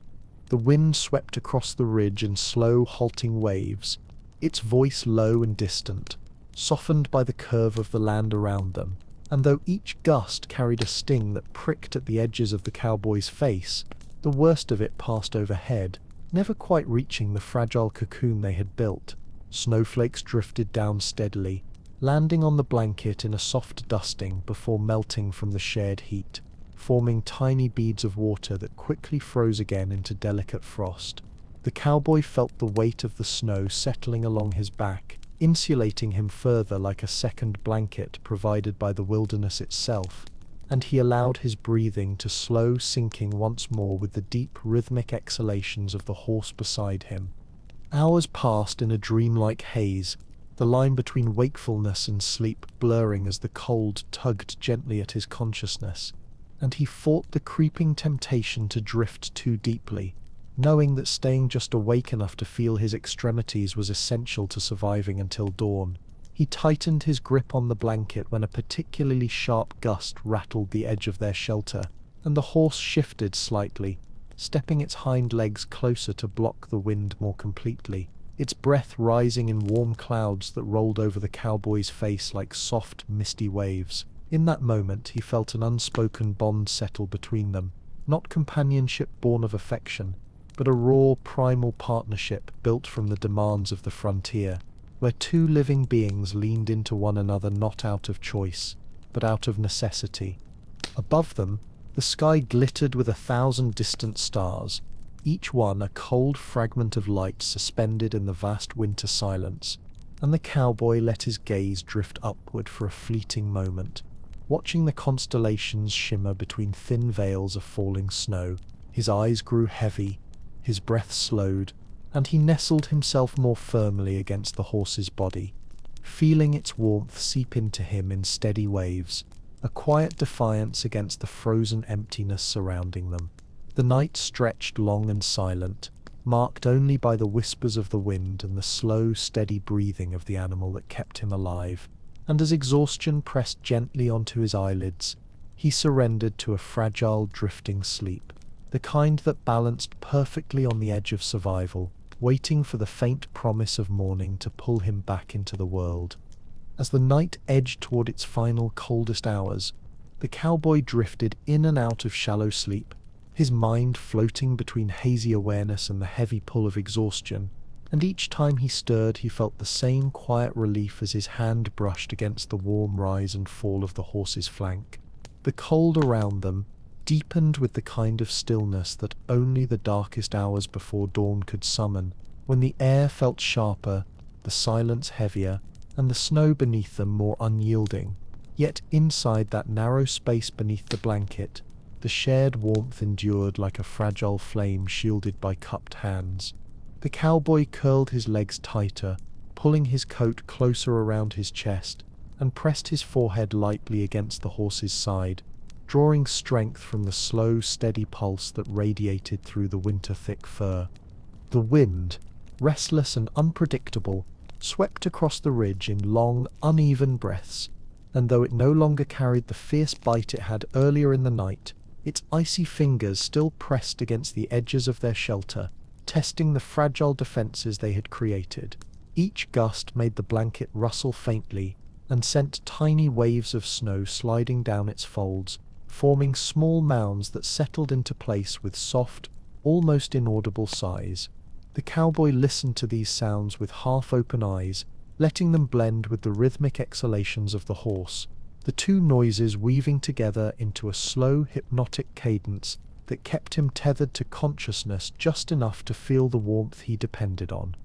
The wind swept across the ridge in slow, halting waves, its voice low and distant, softened by the curve of the land around them, and though each gust carried a sting that pricked at the edges of the cowboy's face, the worst of it passed overhead, never quite reaching the fragile cocoon they had built. Snowflakes drifted down steadily, landing on the blanket in a soft dusting before melting from the shared heat, forming tiny beads of water that quickly froze again into delicate frost. The cowboy felt the weight of the snow settling along his back, insulating him further like a second blanket provided by the wilderness itself, and he allowed his breathing to slow, sinking once more with the deep, rhythmic exhalations of the horse beside him. Hours passed in a dreamlike haze, the line between wakefulness and sleep blurring as the cold tugged gently at his consciousness, and he fought the creeping temptation to drift too deeply, knowing that staying just awake enough to feel his extremities was essential to surviving until dawn. He tightened his grip on the blanket when a particularly sharp gust rattled the edge of their shelter, and the horse shifted slightly, stepping its hind legs closer to block the wind more completely, its breath rising in warm clouds that rolled over the cowboy's face like soft, misty waves. In that moment, he felt an unspoken bond settle between them, not companionship born of affection, but a raw, primal partnership built from the demands of the frontier, where two living beings leaned into one another not out of choice, but out of necessity. Above them, the sky glittered with 1,000 distant stars, each one a cold fragment of light suspended in the vast winter silence, and the cowboy let his gaze drift upward for a fleeting moment, watching the constellations shimmer between thin veils of falling snow. His eyes grew heavy, his breath slowed, and he nestled himself more firmly against the horse's body, feeling its warmth seep into him in steady waves, a quiet defiance against the frozen emptiness surrounding them. The night stretched long and silent, marked only by the whispers of the wind and the slow, steady breathing of the animal that kept him alive, and as exhaustion pressed gently onto his eyelids, he surrendered to a fragile, drifting sleep, the kind that balanced perfectly on the edge of survival, waiting for the faint promise of morning to pull him back into the world. As the night edged toward its final coldest hours, the cowboy drifted in and out of shallow sleep, his mind floating between hazy awareness and the heavy pull of exhaustion, and each time he stirred he felt the same quiet relief as his hand brushed against the warm rise and fall of the horse's flank. The cold around them deepened with the kind of stillness that only the darkest hours before dawn could summon, when the air felt sharper, the silence heavier, and the snow beneath them more unyielding. Yet inside that narrow space beneath the blanket, the shared warmth endured like a fragile flame shielded by cupped hands. The cowboy curled his legs tighter, pulling his coat closer around his chest, and pressed his forehead lightly against the horse's side, drawing strength from the slow, steady pulse that radiated through the winter-thick fur. The wind, restless and unpredictable, swept across the ridge in long, uneven breaths, and though it no longer carried the fierce bite it had earlier in the night, its icy fingers still pressed against the edges of their shelter, testing the fragile defenses they had created. Each gust made the blanket rustle faintly and sent tiny waves of snow sliding down its folds, forming small mounds that settled into place with soft, almost inaudible sighs. The cowboy listened to these sounds with half-open eyes, letting them blend with the rhythmic exhalations of the horse, the two noises weaving together into a slow, hypnotic cadence that kept him tethered to consciousness just enough to feel the warmth he depended on.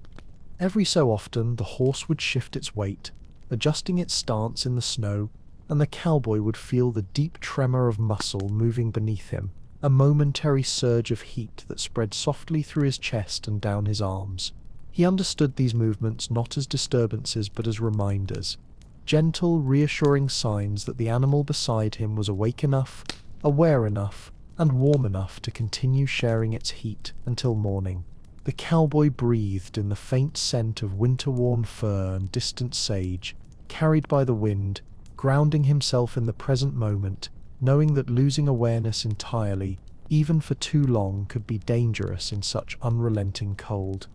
Every so often the horse would shift its weight, adjusting its stance in the snow, and the cowboy would feel the deep tremor of muscle moving beneath him, a momentary surge of heat that spread softly through his chest and down his arms. He understood these movements not as disturbances but as reminders, gentle, reassuring signs that the animal beside him was awake enough, aware enough, and warm enough to continue sharing its heat until morning. The cowboy breathed in the faint scent of winter-worn fur and distant sage, carried by the wind, grounding himself in the present moment, knowing that losing awareness entirely, even for too long, could be dangerous in such unrelenting cold.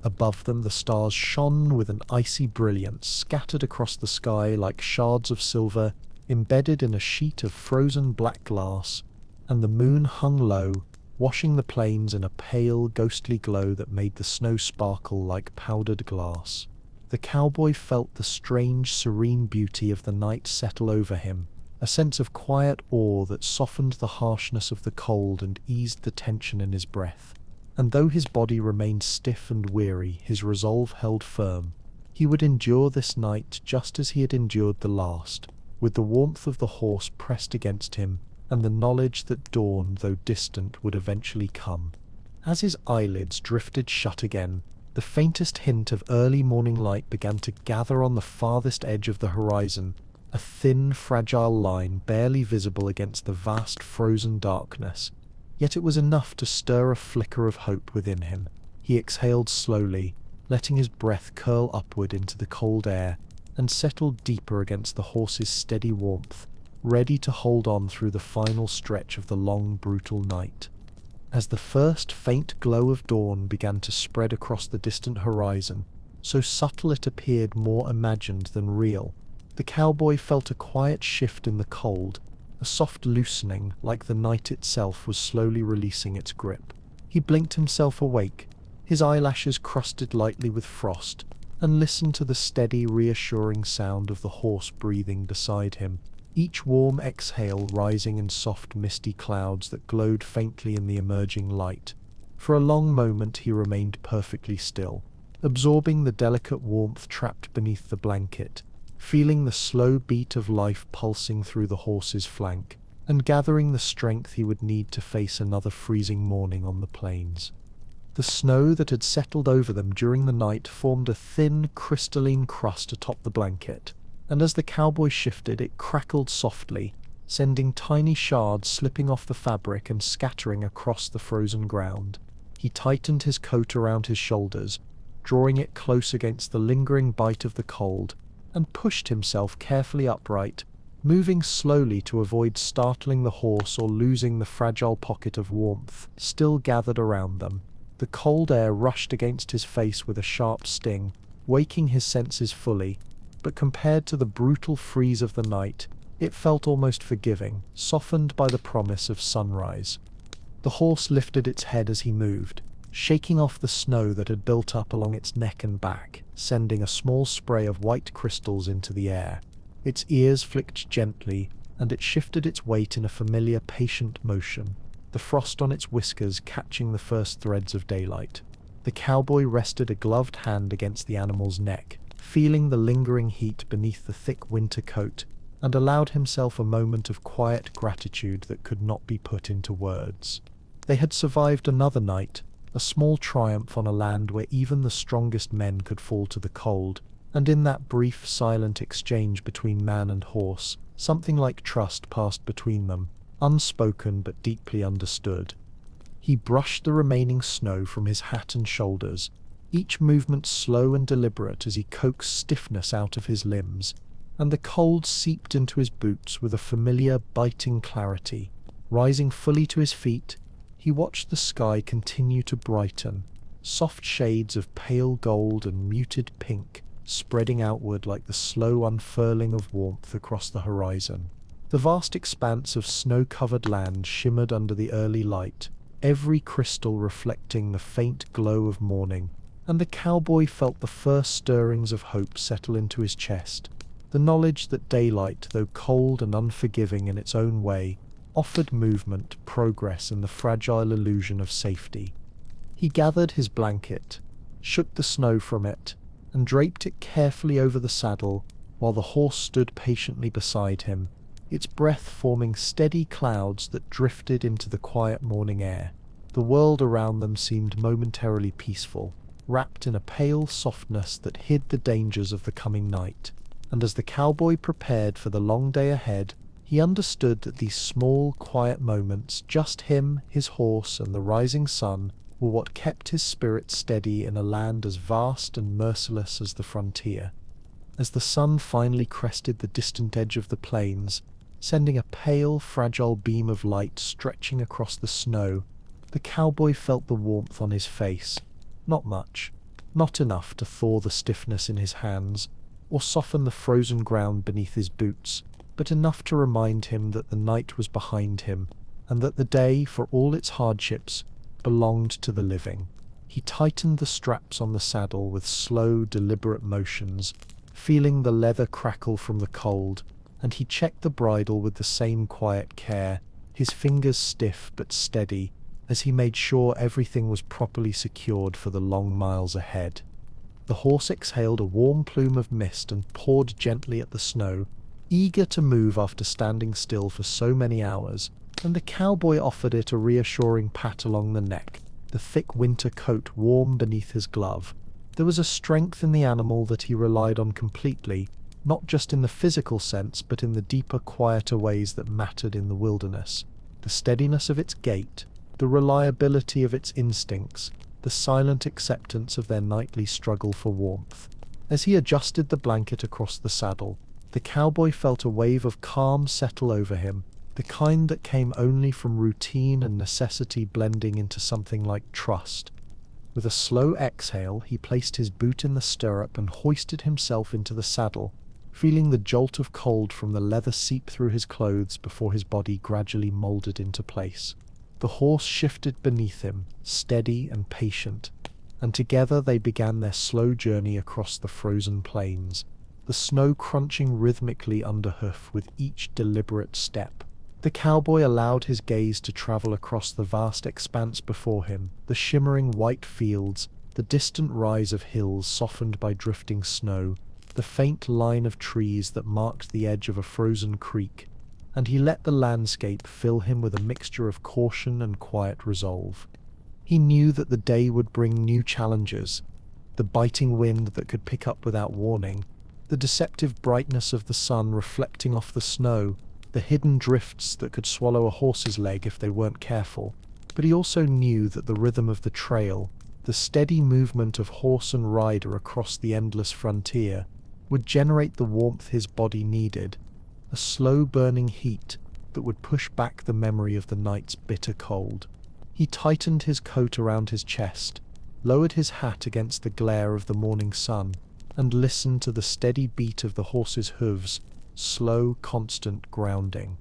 Above them the stars shone with an icy brilliance scattered across the sky like shards of silver embedded in a sheet of frozen black glass, and the moon hung low, washing the plains in a pale, ghostly glow that made the snow sparkle like powdered glass. The cowboy felt the strange, serene beauty of the night settle over him, a sense of quiet awe that softened the harshness of the cold and eased the tension in his breath. And though his body remained stiff and weary, his resolve held firm. He would endure this night just as he had endured the last, with the warmth of the horse pressed against him and the knowledge that dawn, though distant, would eventually come. As his eyelids drifted shut again, the faintest hint of early morning light began to gather on the farthest edge of the horizon, a thin, fragile line barely visible against the vast frozen darkness. Yet it was enough to stir a flicker of hope within him. He exhaled slowly, letting his breath curl upward into the cold air, and settled deeper against the horse's steady warmth, ready to hold on through the final stretch of the long, brutal night. As the first faint glow of dawn began to spread across the distant horizon, so subtle it appeared more imagined than real, the cowboy felt a quiet shift in the cold, a soft loosening like the night itself was slowly releasing its grip. He blinked himself awake, his eyelashes crusted lightly with frost, and listened to the steady, reassuring sound of the horse breathing beside him, each warm exhale rising in soft, misty clouds that glowed faintly in the emerging light. For a long moment he remained perfectly still, absorbing the delicate warmth trapped beneath the blanket, feeling the slow beat of life pulsing through the horse's flank, and gathering the strength he would need to face another freezing morning on the plains. The snow that had settled over them during the night formed a thin, crystalline crust atop the blanket, and as the cowboy shifted, it crackled softly, sending tiny shards slipping off the fabric and scattering across the frozen ground. He tightened his coat around his shoulders, drawing it close against the lingering bite of the cold, and pushed himself carefully upright, moving slowly to avoid startling the horse or losing the fragile pocket of warmth still gathered around them. The cold air rushed against his face with a sharp sting, waking his senses fully, but compared to the brutal freeze of the night, it felt almost forgiving, softened by the promise of sunrise. The horse lifted its head as he moved, shaking off the snow that had built up along its neck and back, sending a small spray of white crystals into the air. Its ears flicked gently, and it shifted its weight in a familiar, patient motion, the frost on its whiskers catching the first threads of daylight. The cowboy rested a gloved hand against the animal's neck, feeling the lingering heat beneath the thick winter coat, and allowed himself a moment of quiet gratitude that could not be put into words. They had survived another night, a small triumph on a land where even the strongest men could fall to the cold, and in that brief, silent exchange between man and horse, something like trust passed between them, unspoken but deeply understood. He brushed the remaining snow from his hat and shoulders, each movement slow and deliberate as he coaxed stiffness out of his limbs, and the cold seeped into his boots with a familiar, biting clarity. Rising fully to his feet, he watched the sky continue to brighten, soft shades of pale gold and muted pink spreading outward like the slow unfurling of warmth across the horizon. The vast expanse of snow-covered land shimmered under the early light, every crystal reflecting the faint glow of morning, and the cowboy felt the first stirrings of hope settle into his chest, the knowledge that daylight, though cold and unforgiving in its own way, offered movement, progress, and the fragile illusion of safety. He gathered his blanket, shook the snow from it, and draped it carefully over the saddle, while the horse stood patiently beside him, its breath forming steady clouds that drifted into the quiet morning air. The world around them seemed momentarily peaceful, wrapped in a pale softness that hid the dangers of the coming night, and as the cowboy prepared for the long day ahead, he understood that these small, quiet moments, just him, his horse, and the rising sun, were what kept his spirit steady in a land as vast and merciless as the frontier. As the sun finally crested the distant edge of the plains, sending a pale, fragile beam of light stretching across the snow, the cowboy felt the warmth on his face. Not much, not enough to thaw the stiffness in his hands, or soften the frozen ground beneath his boots, but enough to remind him that the night was behind him, and that the day, for all its hardships, belonged to the living. He tightened the straps on the saddle with slow, deliberate motions, feeling the leather crackle from the cold, and he checked the bridle with the same quiet care, his fingers stiff but steady, as he made sure everything was properly secured for the long miles ahead. The horse exhaled a warm plume of mist and pawed gently at the snow, eager to move after standing still for so many hours, and the cowboy offered it a reassuring pat along the neck, the thick winter coat warm beneath his glove. There was a strength in the animal that he relied on completely, not just in the physical sense, but in the deeper, quieter ways that mattered in the wilderness. The steadiness of its gait, the reliability of its instincts, the silent acceptance of their nightly struggle for warmth. As he adjusted the blanket across the saddle, the cowboy felt a wave of calm settle over him, the kind that came only from routine and necessity blending into something like trust. With a slow exhale, he placed his boot in the stirrup and hoisted himself into the saddle, feeling the jolt of cold from the leather seep through his clothes before his body gradually molded into place. The horse shifted beneath him, steady and patient, and together they began their slow journey across the frozen plains, the snow crunching rhythmically underhoof with each deliberate step. The cowboy allowed his gaze to travel across the vast expanse before him, the shimmering white fields, the distant rise of hills softened by drifting snow, the faint line of trees that marked the edge of a frozen creek, and he let the landscape fill him with a mixture of caution and quiet resolve. He knew that the day would bring new challenges, the biting wind that could pick up without warning, the deceptive brightness of the sun reflecting off the snow, the hidden drifts that could swallow a horse's leg if they weren't careful. But he also knew that the rhythm of the trail, the steady movement of horse and rider across the endless frontier, would generate the warmth his body needed, a slow-burning heat that would push back the memory of the night's bitter cold. He tightened his coat around his chest, lowered his hat against the glare of the morning sun, and listened to the steady beat of the horse's hooves, slow, constant grounding.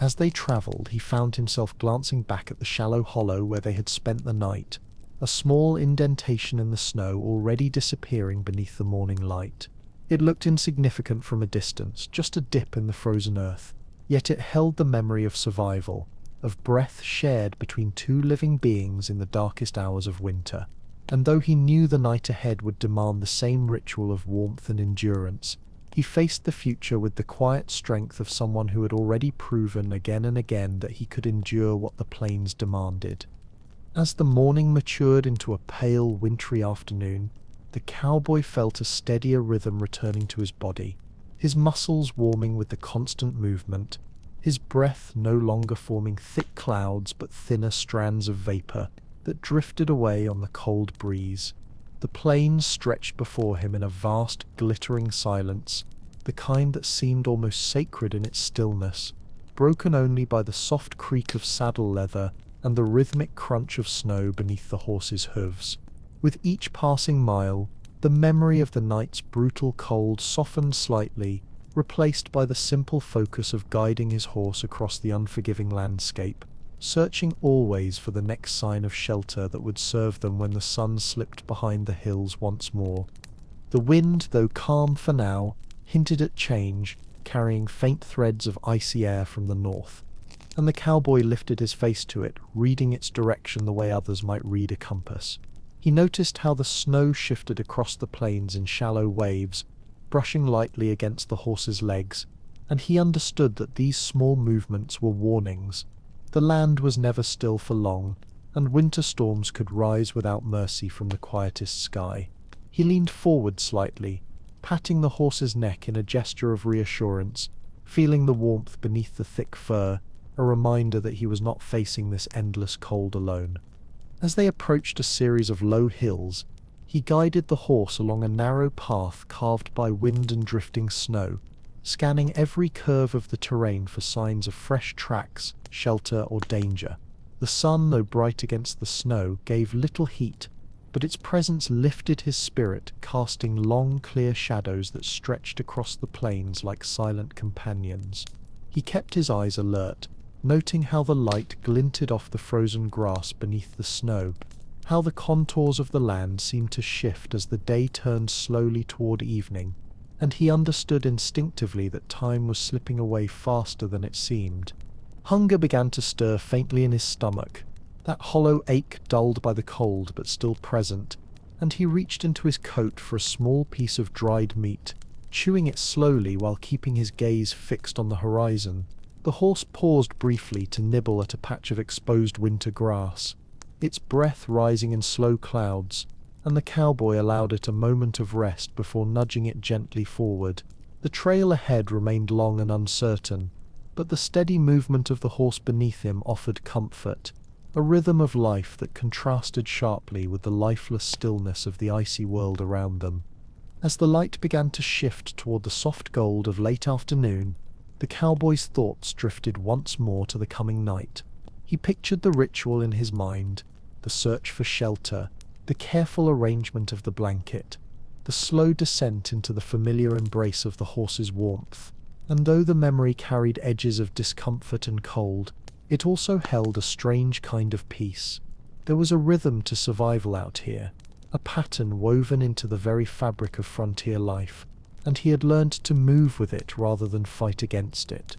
As they travelled, he found himself glancing back at the shallow hollow where they had spent the night, a small indentation in the snow already disappearing beneath the morning light. It looked insignificant from a distance, just a dip in the frozen earth, yet it held the memory of survival, of breath shared between two living beings in the darkest hours of winter. And though he knew the night ahead would demand the same ritual of warmth and endurance, he faced the future with the quiet strength of someone who had already proven again and again that he could endure what the plains demanded. As the morning matured into a pale, wintry afternoon, the cowboy felt a steadier rhythm returning to his body, his muscles warming with the constant movement, his breath no longer forming thick clouds but thinner strands of vapor that drifted away on the cold breeze. The plains stretched before him in a vast, glittering silence, the kind that seemed almost sacred in its stillness, broken only by the soft creak of saddle leather and the rhythmic crunch of snow beneath the horse's hooves. With each passing mile, the memory of the night's brutal cold softened slightly, replaced by the simple focus of guiding his horse across the unforgiving landscape, searching always for the next sign of shelter that would serve them when the sun slipped behind the hills once more. The wind, though calm for now, hinted at change, carrying faint threads of icy air from the north, and the cowboy lifted his face to it, reading its direction the way others might read a compass. He noticed how the snow shifted across the plains in shallow waves, brushing lightly against the horse's legs, and he understood that these small movements were warnings. The land was never still for long, and winter storms could rise without mercy from the quietest sky. He leaned forward slightly, patting the horse's neck in a gesture of reassurance, feeling the warmth beneath the thick fur, a reminder that he was not facing this endless cold alone. As they approached a series of low hills, he guided the horse along a narrow path carved by wind and drifting snow, scanning every curve of the terrain for signs of fresh tracks, shelter, or danger. The sun, though bright against the snow, gave little heat, but its presence lifted his spirit, casting long, clear shadows that stretched across the plains like silent companions. He kept his eyes alert, noting how the light glinted off the frozen grass beneath the snow, how the contours of the land seemed to shift as the day turned slowly toward evening, and he understood instinctively that time was slipping away faster than it seemed. Hunger began to stir faintly in his stomach, that hollow ache dulled by the cold but still present, and he reached into his coat for a small piece of dried meat, chewing it slowly while keeping his gaze fixed on the horizon. The horse paused briefly to nibble at a patch of exposed winter grass, its breath rising in slow clouds, and the cowboy allowed it a moment of rest before nudging it gently forward. The trail ahead remained long and uncertain, but the steady movement of the horse beneath him offered comfort, a rhythm of life that contrasted sharply with the lifeless stillness of the icy world around them. As the light began to shift toward the soft gold of late afternoon, the cowboy's thoughts drifted once more to the coming night. He pictured the ritual in his mind, the search for shelter, the careful arrangement of the blanket, the slow descent into the familiar embrace of the horse's warmth. And though the memory carried edges of discomfort and cold, it also held a strange kind of peace. There was a rhythm to survival out here, a pattern woven into the very fabric of frontier life, and he had learned to move with it rather than fight against it.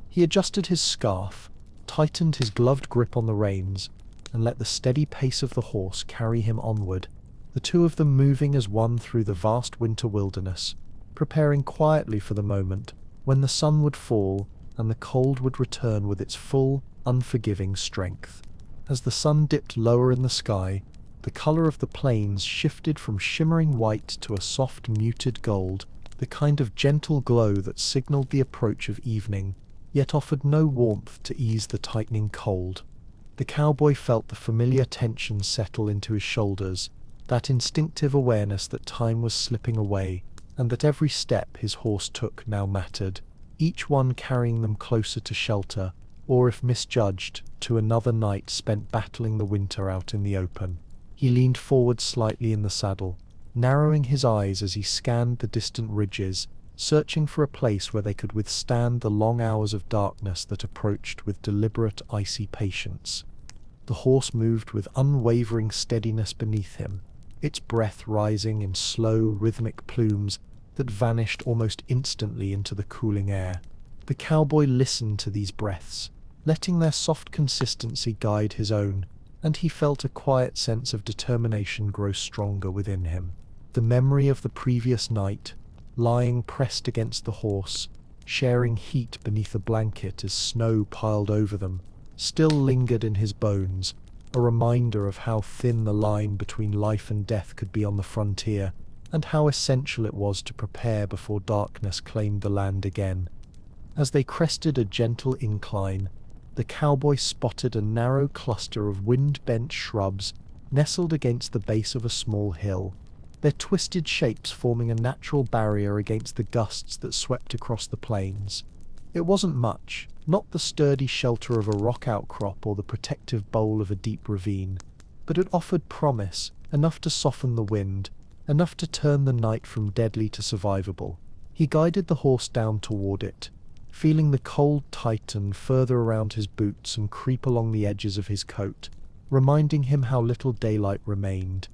He adjusted his scarf, tightened his gloved grip on the reins, and let the steady pace of the horse carry him onward, the two of them moving as one through the vast winter wilderness, preparing quietly for the moment when the sun would fall and the cold would return with its full, unforgiving strength. As the sun dipped lower in the sky, the color of the plains shifted from shimmering white to a soft, muted gold, the kind of gentle glow that signaled the approach of evening, yet offered no warmth to ease the tightening cold. The cowboy felt the familiar tension settle into his shoulders, that instinctive awareness that time was slipping away, and that every step his horse took now mattered, each one carrying them closer to shelter, or if misjudged, to another night spent battling the winter out in the open. He leaned forward slightly in the saddle, narrowing his eyes as he scanned the distant ridges, searching for a place where they could withstand the long hours of darkness that approached with deliberate, icy patience. The horse moved with unwavering steadiness beneath him, its breath rising in slow, rhythmic plumes that vanished almost instantly into the cooling air. The cowboy listened to these breaths, letting their soft consistency guide his own, and he felt a quiet sense of determination grow stronger within him. The memory of the previous night, lying pressed against the horse, sharing heat beneath a blanket as snow piled over them, still lingered in his bones, a reminder of how thin the line between life and death could be on the frontier, and how essential it was to prepare before darkness claimed the land again. As they crested a gentle incline, the cowboy spotted a narrow cluster of wind-bent shrubs nestled against the base of a small hill, their twisted shapes forming a natural barrier against the gusts that swept across the plains. It wasn't much, not the sturdy shelter of a rock outcrop or the protective bowl of a deep ravine, but it offered promise, enough to soften the wind, enough to turn the night from deadly to survivable. He guided the horse down toward it, feeling the cold tighten further around his boots and creep along the edges of his coat, reminding him how little daylight remained.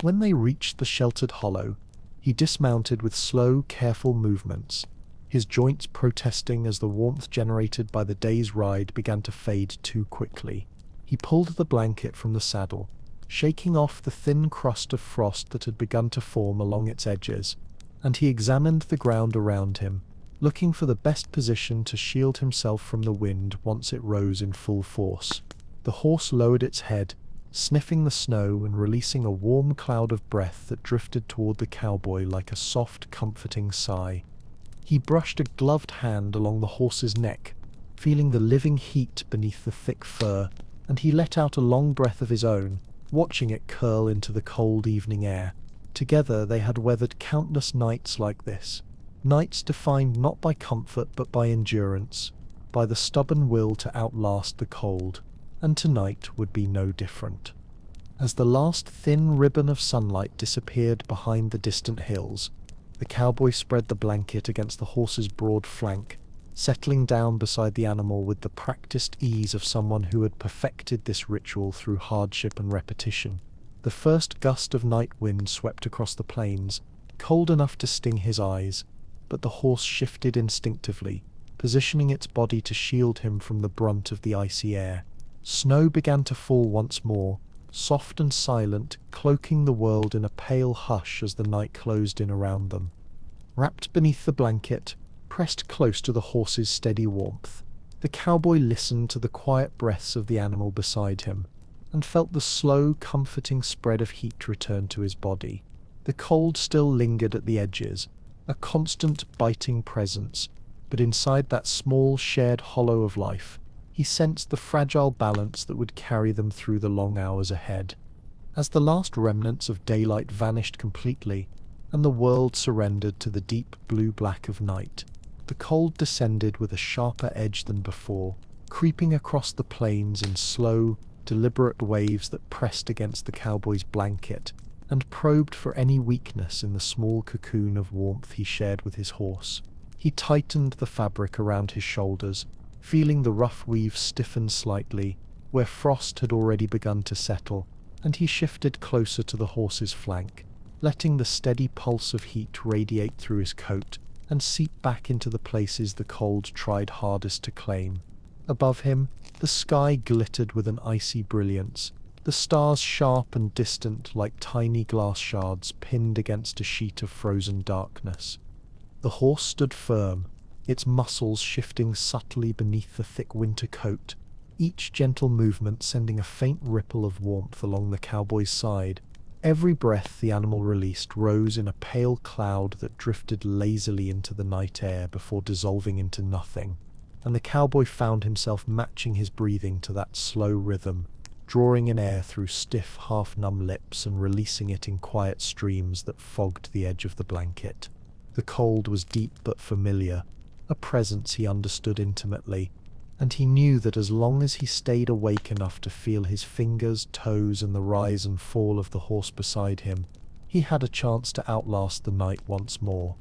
When they reached the sheltered hollow, he dismounted with slow, careful movements, his joints protesting as the warmth generated by the day's ride began to fade too quickly. He pulled the blanket from the saddle, shaking off the thin crust of frost that had begun to form along its edges, and he examined the ground around him, looking for the best position to shield himself from the wind once it rose in full force. The horse lowered its head, sniffing the snow and releasing a warm cloud of breath that drifted toward the cowboy like a soft, comforting sigh. He brushed a gloved hand along the horse's neck, feeling the living heat beneath the thick fur, and he let out a long breath of his own, watching it curl into the cold evening air. Together they had weathered countless nights like this, nights defined not by comfort but by endurance, by the stubborn will to outlast the cold, and tonight would be no different. As the last thin ribbon of sunlight disappeared behind the distant hills, the cowboy spread the blanket against the horse's broad flank, settling down beside the animal with the practiced ease of someone who had perfected this ritual through hardship and repetition. The first gust of night wind swept across the plains, cold enough to sting his eyes, but the horse shifted instinctively, positioning its body to shield him from the brunt of the icy air. Snow began to fall once more, soft and silent, cloaking the world in a pale hush as the night closed in around them. Wrapped beneath the blanket, pressed close to the horse's steady warmth, the cowboy listened to the quiet breaths of the animal beside him, and felt the slow, comforting spread of heat return to his body. The cold still lingered at the edges, a constant biting presence, but inside that small shared hollow of life, he sensed the fragile balance that would carry them through the long hours ahead. As the last remnants of daylight vanished completely, and the world surrendered to the deep blue-black of night, the cold descended with a sharper edge than before, creeping across the plains in slow, deliberate waves that pressed against the cowboy's blanket and probed for any weakness in the small cocoon of warmth he shared with his horse. He tightened the fabric around his shoulders, feeling the rough weave stiffen slightly where frost had already begun to settle, and he shifted closer to the horse's flank, letting the steady pulse of heat radiate through his coat and seep back into the places the cold tried hardest to claim. Above him, the sky glittered with an icy brilliance, the stars sharp and distant like tiny glass shards pinned against a sheet of frozen darkness. The horse stood firm, its muscles shifting subtly beneath the thick winter coat, each gentle movement sending a faint ripple of warmth along the cowboy's side. Every breath the animal released rose in a pale cloud that drifted lazily into the night air before dissolving into nothing, and the cowboy found himself matching his breathing to that slow rhythm, drawing in air through stiff, half-numb lips and releasing it in quiet streams that fogged the edge of the blanket. The cold was deep but familiar, a presence he understood intimately, and he knew that as long as he stayed awake enough to feel his fingers, toes, and the rise and fall of the horse beside him, he had a chance to outlast the night once more.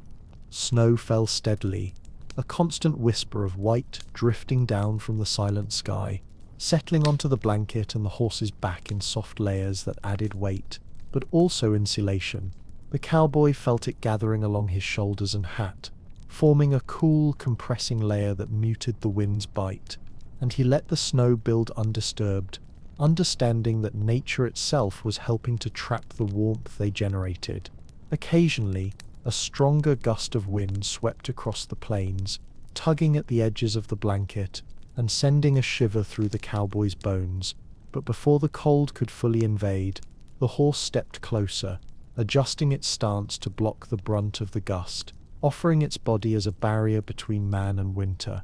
Snow fell steadily, a constant whisper of white drifting down from the silent sky, settling onto the blanket and the horse's back in soft layers that added weight, but also insulation. The cowboy felt it gathering along his shoulders and hat, forming a cool, compressing layer that muted the wind's bite, and he let the snow build undisturbed, understanding that nature itself was helping to trap the warmth they generated. Occasionally, a stronger gust of wind swept across the plains, tugging at the edges of the blanket and sending a shiver through the cowboy's bones, but before the cold could fully invade, the horse stepped closer, adjusting its stance to block the brunt of the gust, offering its body as a barrier between man and winter.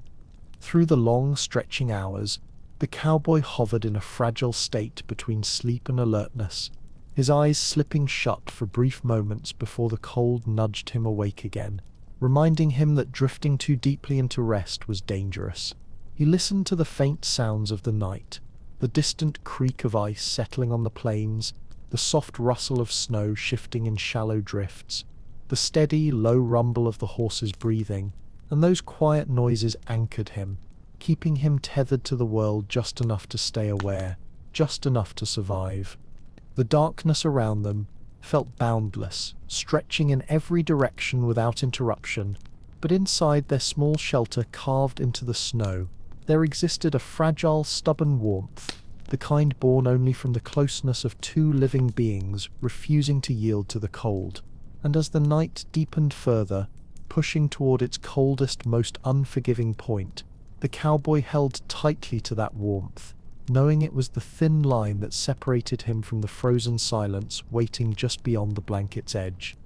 Through the long, stretching hours, the cowboy hovered in a fragile state between sleep and alertness, his eyes slipping shut for brief moments before the cold nudged him awake again, reminding him that drifting too deeply into rest was dangerous. He listened to the faint sounds of the night, the distant creak of ice settling on the plains, the soft rustle of snow shifting in shallow drifts, the steady, low rumble of the horse's breathing, and those quiet noises anchored him, keeping him tethered to the world just enough to stay aware, just enough to survive. The darkness around them felt boundless, stretching in every direction without interruption, but inside their small shelter carved into the snow, there existed a fragile, stubborn warmth, the kind born only from the closeness of two living beings refusing to yield to the cold. And as the night deepened further, pushing toward its coldest, most unforgiving point, the cowboy held tightly to that warmth, knowing it was the thin line that separated him from the frozen silence waiting just beyond the blanket's edge.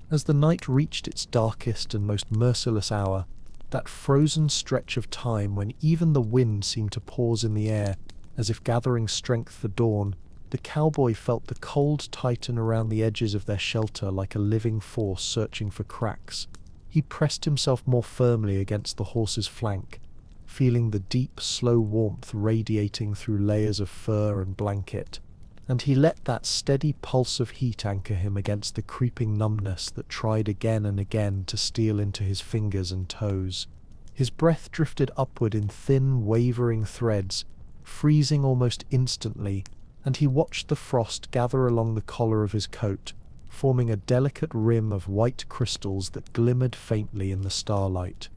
As the night reached its darkest and most merciless hour, that frozen stretch of time when even the wind seemed to pause in the air, as if gathering strength for dawn, the cowboy felt the cold tighten around the edges of their shelter like a living force searching for cracks. He pressed himself more firmly against the horse's flank, feeling the deep, slow warmth radiating through layers of fur and blanket, and he let that steady pulse of heat anchor him against the creeping numbness that tried again and again to steal into his fingers and toes. His breath drifted upward in thin, wavering threads, freezing almost instantly, and he watched the frost gather along the collar of his coat, forming a delicate rim of white crystals that glimmered faintly in the starlight.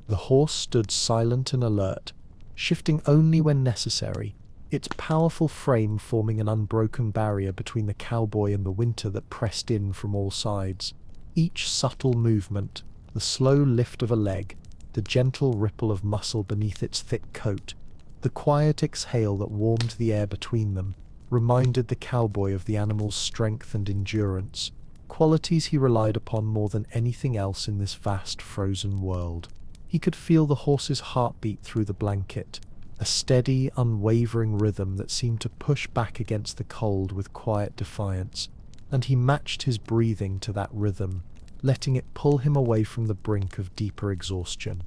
The horse stood silent and alert, shifting only when necessary, its powerful frame forming an unbroken barrier between the cowboy and the winter that pressed in from all sides. Each subtle movement, the slow lift of a leg, the gentle ripple of muscle beneath its thick coat, the quiet exhale that warmed the air between them, reminded the cowboy of the animal's strength and endurance, qualities he relied upon more than anything else in this vast frozen world. He could feel the horse's heartbeat through the blanket, a steady, unwavering rhythm that seemed to push back against the cold with quiet defiance, and he matched his breathing to that rhythm, letting it pull him away from the brink of deeper exhaustion.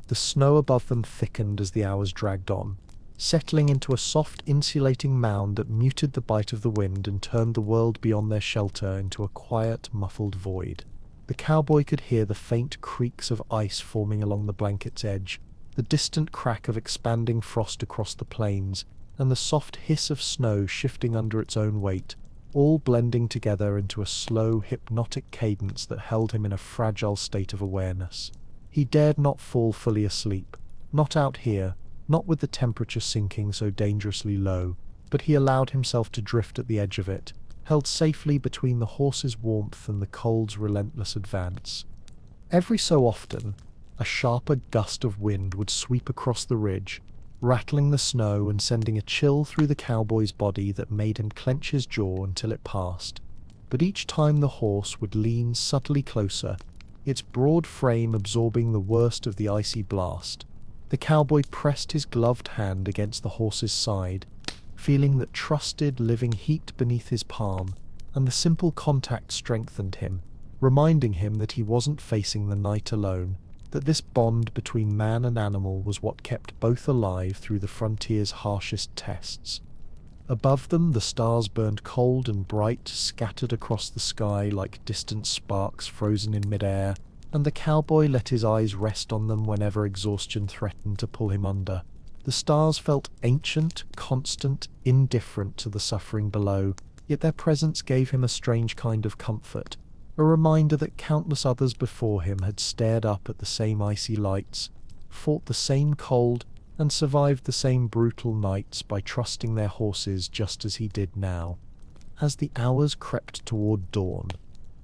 The snow above them thickened as the hours dragged on, settling into a soft, insulating mound that muted the bite of the wind and turned the world beyond their shelter into a quiet, muffled void. The cowboy could hear the faint creaks of ice forming along the blanket's edge, the distant crack of expanding frost across the plains, and the soft hiss of snow shifting under its own weight, all blending together into a slow, hypnotic cadence that held him in a fragile state of awareness. He dared not fall fully asleep, not out here, not with the temperature sinking so dangerously low, but he allowed himself to drift at the edge of it, held safely between the horse's warmth and the cold's relentless advance. Every so often, a sharper gust of wind would sweep across the ridge, rattling the snow and sending a chill through the cowboy's body that made him clench his jaw until it passed. But each time the horse would lean subtly closer, its broad frame absorbing the worst of the icy blast, the cowboy pressed his gloved hand against the horse's side, feeling that trusted, living heat beneath his palm, and the simple contact strengthened him, reminding him that he wasn't facing the night alone, that this bond between man and animal was what kept both alive through the frontier's harshest tests. Above them, the stars burned cold and bright, scattered across the sky like distant sparks frozen in midair, and the cowboy let his eyes rest on them whenever exhaustion threatened to pull him under. The stars felt ancient, constant, indifferent to the suffering below, yet their presence gave him a strange kind of comfort, a reminder that countless others before him had stared up at the same icy lights, fought the same cold, and survived the same brutal nights by trusting their horses just as he did now. As the hours crept toward dawn,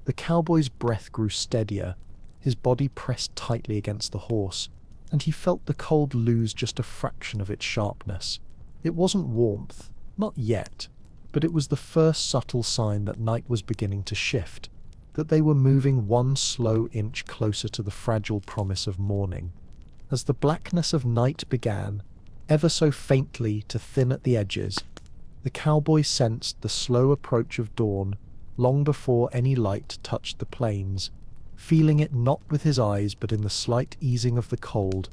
the cowboy's breath grew steadier, his body pressed tightly against the horse, and he felt the cold lose just a fraction of its sharpness. It wasn't warmth, not yet, but it was the first subtle sign that night was beginning to shift, that they were moving one slow inch closer to the fragile promise of morning. As the blackness of night began, ever so faintly, to thin at the edges, the cowboy sensed the slow approach of dawn long before any light touched the plains, feeling it not with his eyes but in the slight easing of the cold,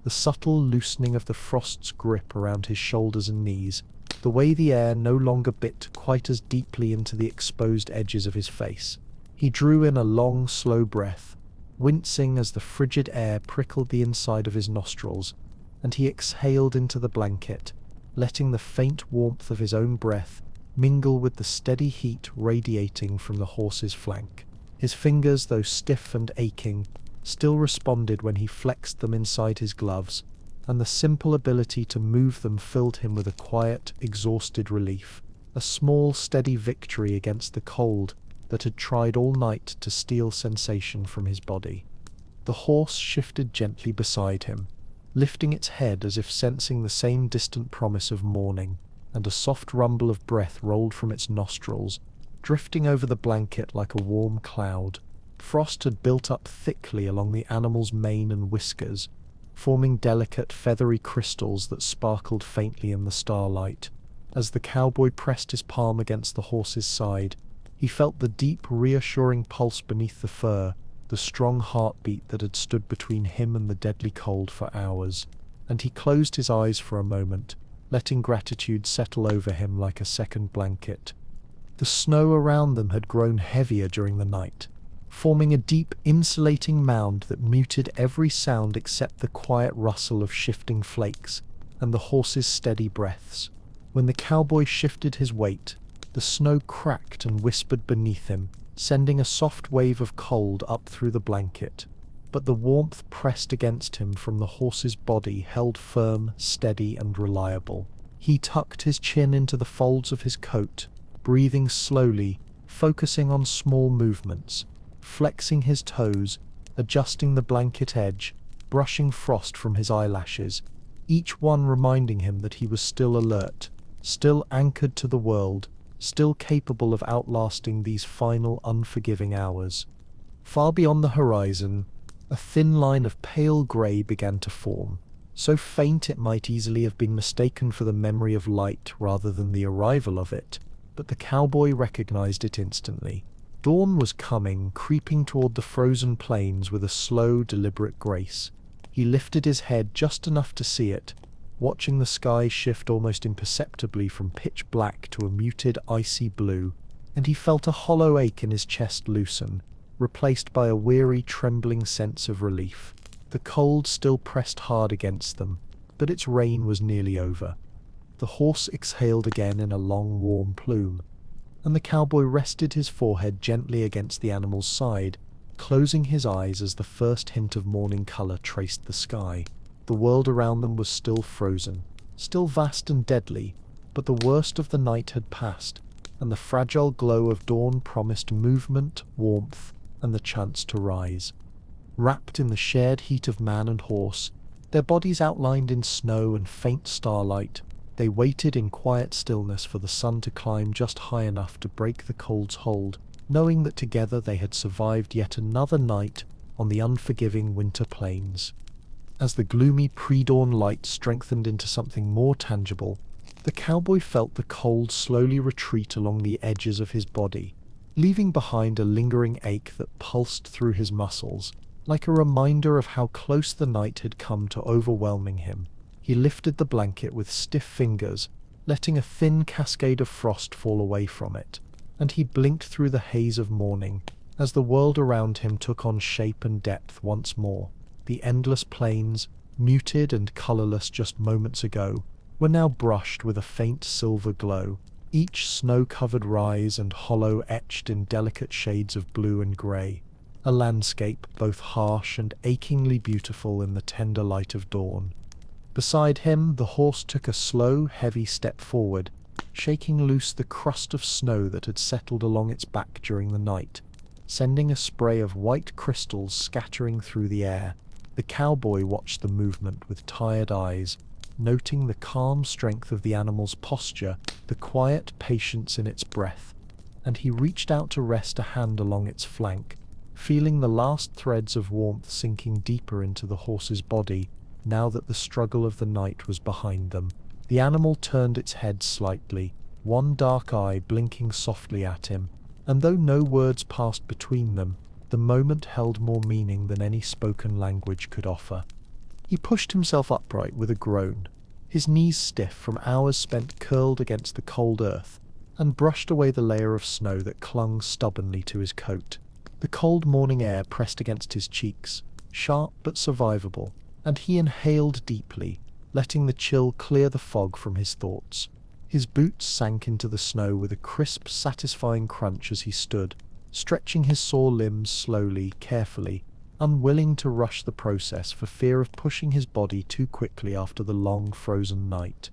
the subtle loosening of the frost's grip around his shoulders and knees, the way the air no longer bit quite as deeply into the exposed edges of his face. He drew in a long, slow breath, wincing as the frigid air prickled the inside of his nostrils, and he exhaled into the blanket, letting the faint warmth of his own breath mingle with the steady heat radiating from the horse's flank. His fingers, though stiff and aching, still responded when he flexed them inside his gloves, and the simple ability to move them filled him with a quiet, exhausted relief, a small, steady victory against the cold that had tried all night to steal sensation from his body. The horse shifted gently beside him, lifting its head as if sensing the same distant promise of morning, and a soft rumble of breath rolled from its nostrils, drifting over the blanket like a warm cloud. Frost had built up thickly along the animal's mane and whiskers, forming delicate, feathery crystals that sparkled faintly in the starlight. As the cowboy pressed his palm against the horse's side, he felt the deep, reassuring pulse beneath the fur, the strong heartbeat that had stood between him and the deadly cold for hours, and he closed his eyes for a moment, letting gratitude settle over him like a second blanket. The snow around them had grown heavier during the night, forming a deep, insulating mound that muted every sound except the quiet rustle of shifting flakes and the horse's steady breaths. When the cowboy shifted his weight, the snow cracked and whispered beneath him, sending a soft wave of cold up through the blanket. But the warmth pressed against him from the horse's body held firm, steady, and reliable. He tucked his chin into the folds of his coat, breathing slowly, focusing on small movements, flexing his toes, adjusting the blanket edge, brushing frost from his eyelashes, each one reminding him that he was still alert, still anchored to the world, still capable of outlasting these final unforgiving hours. Far beyond the horizon, a thin line of pale grey began to form, so faint it might easily have been mistaken for the memory of light rather than the arrival of it, but the cowboy recognized it instantly. Dawn was coming, creeping toward the frozen plains with a slow, deliberate grace. He lifted his head just enough to see it, watching the sky shift almost imperceptibly from pitch black to a muted, icy blue, and he felt a hollow ache in his chest loosen, replaced by a weary, trembling sense of relief. The cold still pressed hard against them, but its reign was nearly over. The horse exhaled again in a long, warm plume, and the cowboy rested his forehead gently against the animal's side, closing his eyes as the first hint of morning color traced the sky. The world around them was still frozen, still vast and deadly, but the worst of the night had passed, and the fragile glow of dawn promised movement, warmth, and the chance to rise. Wrapped in the shared heat of man and horse, their bodies outlined in snow and faint starlight, they waited in quiet stillness for the sun to climb just high enough to break the cold's hold, knowing that together they had survived yet another night on the unforgiving winter plains. As the gloomy pre-dawn light strengthened into something more tangible, the cowboy felt the cold slowly retreat along the edges of his body, leaving behind a lingering ache that pulsed through his muscles, like a reminder of how close the night had come to overwhelming him. He lifted the blanket with stiff fingers, letting a thin cascade of frost fall away from it, and he blinked through the haze of morning as the world around him took on shape and depth once more. The endless plains, muted and colorless just moments ago, were now brushed with a faint silver glow, each snow-covered rise and hollow etched in delicate shades of blue and grey, a landscape both harsh and achingly beautiful in the tender light of dawn. Beside him, the horse took a slow, heavy step forward, shaking loose the crust of snow that had settled along its back during the night, sending a spray of white crystals scattering through the air. The cowboy watched the movement with tired eyes, noting the calm strength of the animal's posture, the quiet patience in its breath, and he reached out to rest a hand along its flank, feeling the last threads of warmth sinking deeper into the horse's body now that the struggle of the night was behind them. The animal turned its head slightly, one dark eye blinking softly at him, and though no words passed between them, the moment held more meaning than any spoken language could offer. He pushed himself upright with a groan, his knees stiff from hours spent curled against the cold earth, and brushed away the layer of snow that clung stubbornly to his coat. The cold morning air pressed against his cheeks, sharp but survivable, and he inhaled deeply, letting the chill clear the fog from his thoughts. His boots sank into the snow with a crisp, satisfying crunch as he stood, stretching his sore limbs slowly, carefully, unwilling to rush the process for fear of pushing his body too quickly after the long, frozen night.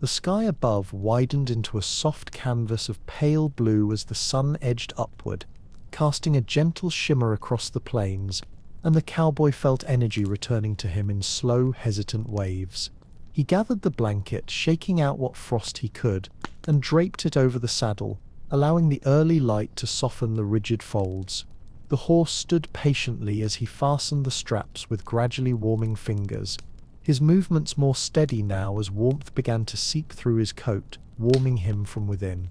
The sky above widened into a soft canvas of pale blue as the sun edged upward, casting a gentle shimmer across the plains, and the cowboy felt energy returning to him in slow, hesitant waves. He gathered the blanket, shaking out what frost he could, and draped it over the saddle, allowing the early light to soften the rigid folds. The horse stood patiently as he fastened the straps with gradually warming fingers, his movements more steady now as warmth began to seep through his coat, warming him from within.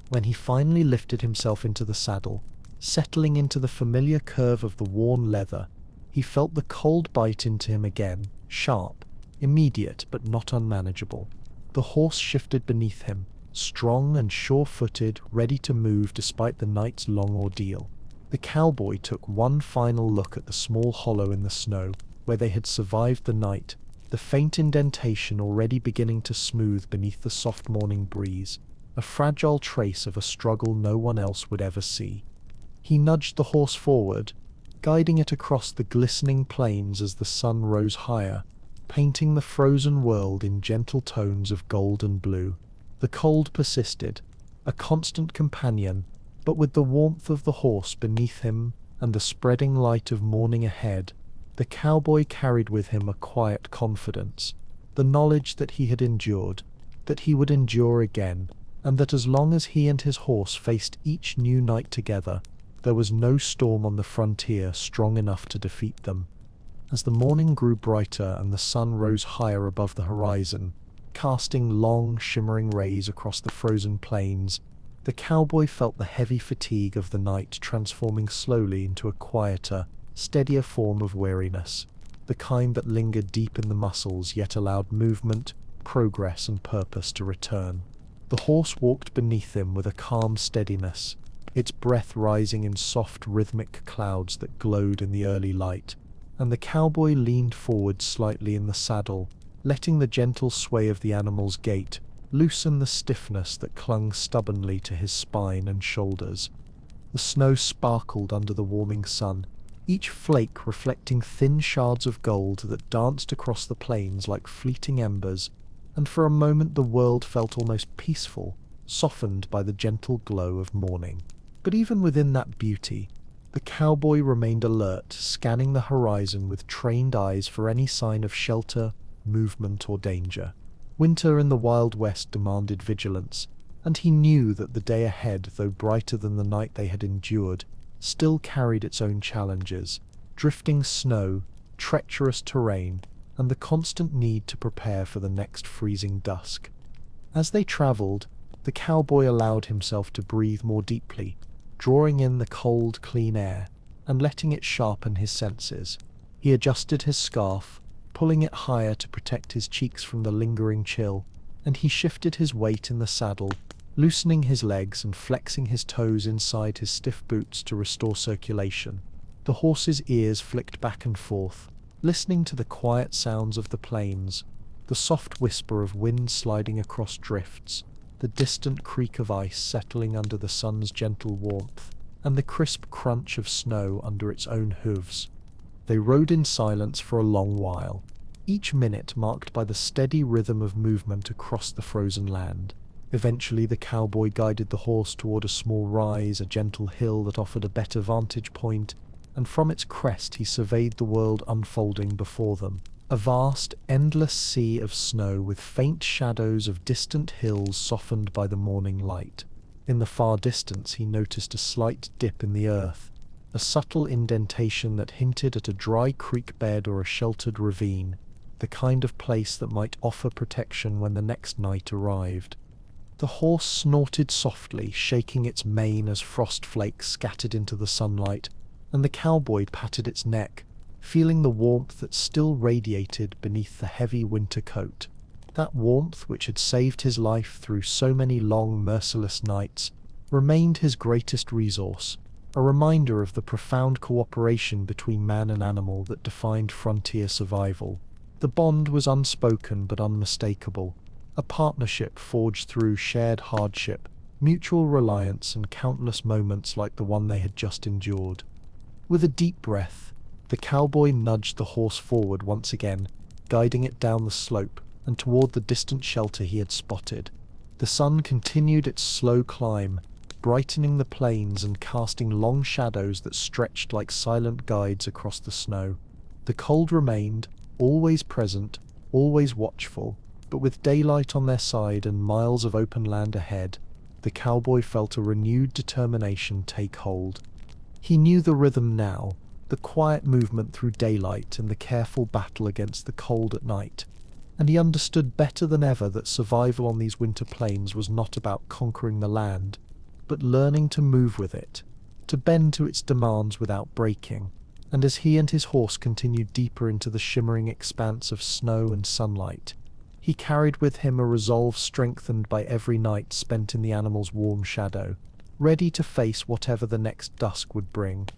When he finally lifted himself into the saddle, settling into the familiar curve of the worn leather, he felt the cold bite into him again, sharp, immediate but not unmanageable. The horse shifted beneath him, strong and sure-footed, ready to move despite the night's long ordeal. The cowboy took one final look at the small hollow in the snow where they had survived the night, the faint indentation already beginning to smooth beneath the soft morning breeze, a fragile trace of a struggle no one else would ever see. He nudged the horse forward, guiding it across the glistening plains as the sun rose higher, painting the frozen world in gentle tones of gold and blue. The cold persisted, a constant companion, but with the warmth of the horse beneath him, and the spreading light of morning ahead, the cowboy carried with him a quiet confidence, the knowledge that he had endured, that he would endure again, and that as long as he and his horse faced each new night together, there was no storm on the frontier strong enough to defeat them. As the morning grew brighter and the sun rose higher above the horizon, casting long, shimmering rays across the frozen plains, the cowboy felt the heavy fatigue of the night transforming slowly into a quieter, steadier form of weariness, the kind that lingered deep in the muscles yet allowed movement, progress, and purpose to return. The horse walked beneath him with a calm steadiness, its breath rising in soft, rhythmic clouds that glowed in the early light, and the cowboy leaned forward slightly in the saddle, letting the gentle sway of the animal's gait loosen the stiffness that clung stubbornly to his spine and shoulders. The snow sparkled under the warming sun, each flake reflecting thin shards of gold that danced across the plains like fleeting embers, and for a moment the world felt almost peaceful, softened by the gentle glow of morning. But even within that beauty, the cowboy remained alert, scanning the horizon with trained eyes for any sign of shelter, movement, or danger. Winter in the Wild West demanded vigilance, and he knew that the day ahead, though brighter than the night they had endured, still carried its own challenges: drifting snow, treacherous terrain, and the constant need to prepare for the next freezing dusk. As they traveled, the cowboy allowed himself to breathe more deeply, drawing in the cold, clean air, and letting it sharpen his senses. He adjusted his scarf, pulling it higher to protect his cheeks from the lingering chill, and he shifted his weight in the saddle, loosening his legs and flexing his toes inside his stiff boots to restore circulation. The horse's ears flicked back and forth, listening to the quiet sounds of the plains, the soft whisper of wind sliding across drifts, the distant creak of ice settling under the sun's gentle warmth, and the crisp crunch of snow under its own hooves. They rode in silence for a long while, each minute marked by the steady rhythm of movement across the frozen land. Eventually the cowboy guided the horse toward a small rise, a gentle hill that offered a better vantage point, and from its crest he surveyed the world unfolding before them. A vast, endless sea of snow with faint shadows of distant hills softened by the morning light. In the far distance he noticed a slight dip in the earth, a subtle indentation that hinted at a dry creek bed or a sheltered ravine, the kind of place that might offer protection when the next night arrived. The horse snorted softly, shaking its mane as frost flakes scattered into the sunlight, and the cowboy patted its neck, feeling the warmth that still radiated beneath the heavy winter coat. That warmth, which had saved his life through so many long, merciless nights, remained his greatest resource, a reminder of the profound cooperation between man and animal that defined frontier survival. The bond was unspoken but unmistakable, a partnership forged through shared hardship, mutual reliance, and countless moments like the one they had just endured. With a deep breath, the cowboy nudged the horse forward once again, guiding it down the slope and toward the distant shelter he had spotted. The sun continued its slow climb, brightening the plains and casting long shadows that stretched like silent guides across the snow. The cold remained, always present, always watchful, but with daylight on their side and miles of open land ahead, the cowboy felt a renewed determination take hold. He knew the rhythm now, the quiet movement through daylight and the careful battle against the cold at night, and he understood better than ever that survival on these winter plains was not about conquering the land, but learning to move with it, to bend to its demands without breaking. And as he and his horse continued deeper into the shimmering expanse of snow and sunlight, he carried with him a resolve strengthened by every night spent in the animal's warm shadow, ready to face whatever the next dusk would bring.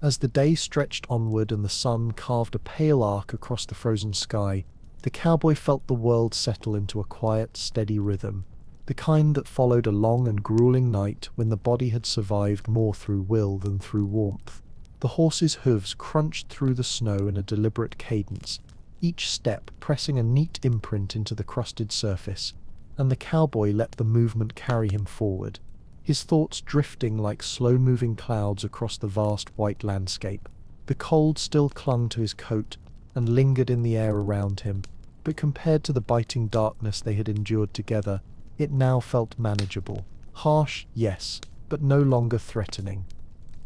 As the day stretched onward and the sun carved a pale arc across the frozen sky, the cowboy felt the world settle into a quiet, steady rhythm, the kind that followed a long and grueling night when the body had survived more through will than through warmth. The horse's hooves crunched through the snow in a deliberate cadence, each step pressing a neat imprint into the crusted surface, and the cowboy let the movement carry him forward, his thoughts drifting like slow-moving clouds across the vast white landscape. The cold still clung to his coat and lingered in the air around him, but compared to the biting darkness they had endured together, it now felt manageable. Harsh, yes, but no longer threatening.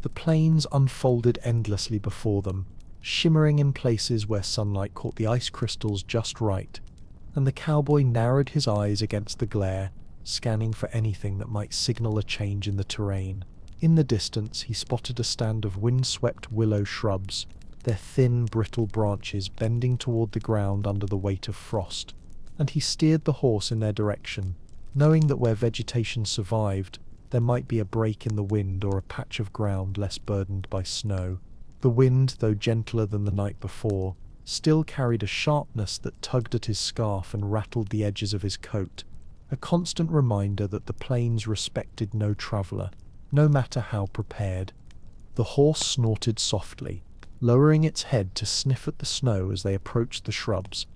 The plains unfolded endlessly before them, shimmering in places where sunlight caught the ice crystals just right, and the cowboy narrowed his eyes against the glare, scanning for anything that might signal a change in the terrain. In the distance, he spotted a stand of wind-swept willow shrubs, their thin, brittle branches bending toward the ground under the weight of frost, and he steered the horse in their direction, knowing that where vegetation survived, there might be a break in the wind or a patch of ground less burdened by snow. The wind, though gentler than the night before, still carried a sharpness that tugged at his scarf and rattled the edges of his coat, a constant reminder that the plains respected no traveller, no matter how prepared. The horse snorted softly, lowering its head to sniff at the snow as they approached the shrubs,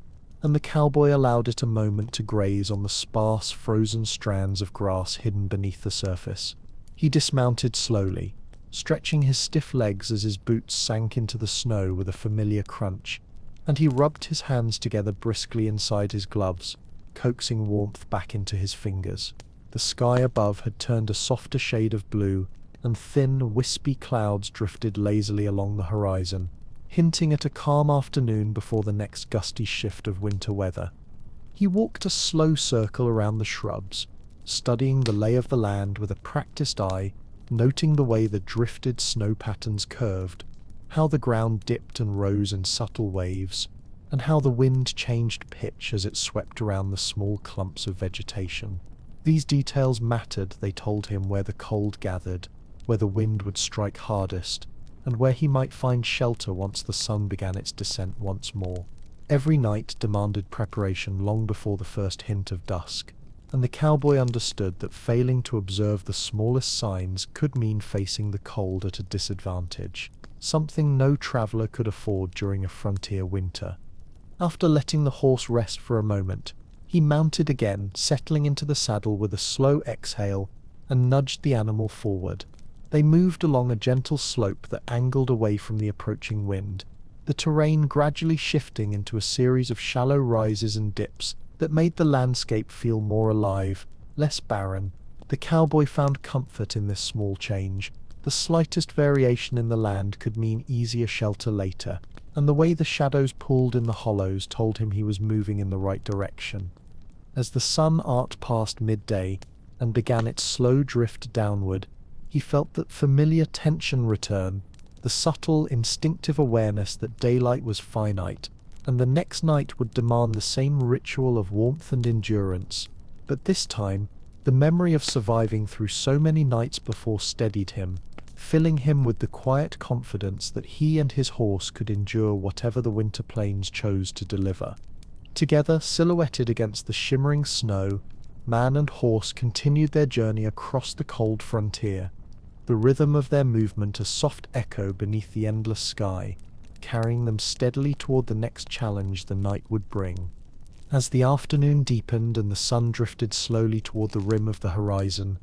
and the cowboy allowed it a moment to graze on the sparse, frozen strands of grass hidden beneath the surface. He dismounted slowly, stretching his stiff legs as his boots sank into the snow with a familiar crunch, and he rubbed his hands together briskly inside his gloves, coaxing warmth back into his fingers. The sky above had turned a softer shade of blue, and thin, wispy clouds drifted lazily along the horizon, hinting at a calm afternoon before the next gusty shift of winter weather. He walked a slow circle around the shrubs, studying the lay of the land with a practiced eye, noting the way the drifted snow patterns curved, how the ground dipped and rose in subtle waves, and how the wind changed pitch as it swept around the small clumps of vegetation. These details mattered, they told him, where the cold gathered, where the wind would strike hardest, and where he might find shelter once the sun began its descent once more. Every night demanded preparation long before the first hint of dusk, and the cowboy understood that failing to observe the smallest signs could mean facing the cold at a disadvantage, something no traveller could afford during a frontier winter. After letting the horse rest for a moment, he mounted again, settling into the saddle with a slow exhale, and nudged the animal forward. They moved along a gentle slope that angled away from the approaching wind, the terrain gradually shifting into a series of shallow rises and dips that made the landscape feel more alive, less barren. The cowboy found comfort in this small change. The slightest variation in the land could mean easier shelter later, and the way the shadows pulled in the hollows told him he was moving in the right direction. As the sun arced past midday and began its slow drift downward, he felt that familiar tension return, the subtle, instinctive awareness that daylight was finite, and the next night would demand the same ritual of warmth and endurance. But this time, the memory of surviving through so many nights before steadied him, filling him with the quiet confidence that he and his horse could endure whatever the winter plains chose to deliver. Together, silhouetted against the shimmering snow, man and horse continued their journey across the cold frontier, the rhythm of their movement a soft echo beneath the endless sky, carrying them steadily toward the next challenge the night would bring. As the afternoon deepened and the sun drifted slowly toward the rim of the horizon,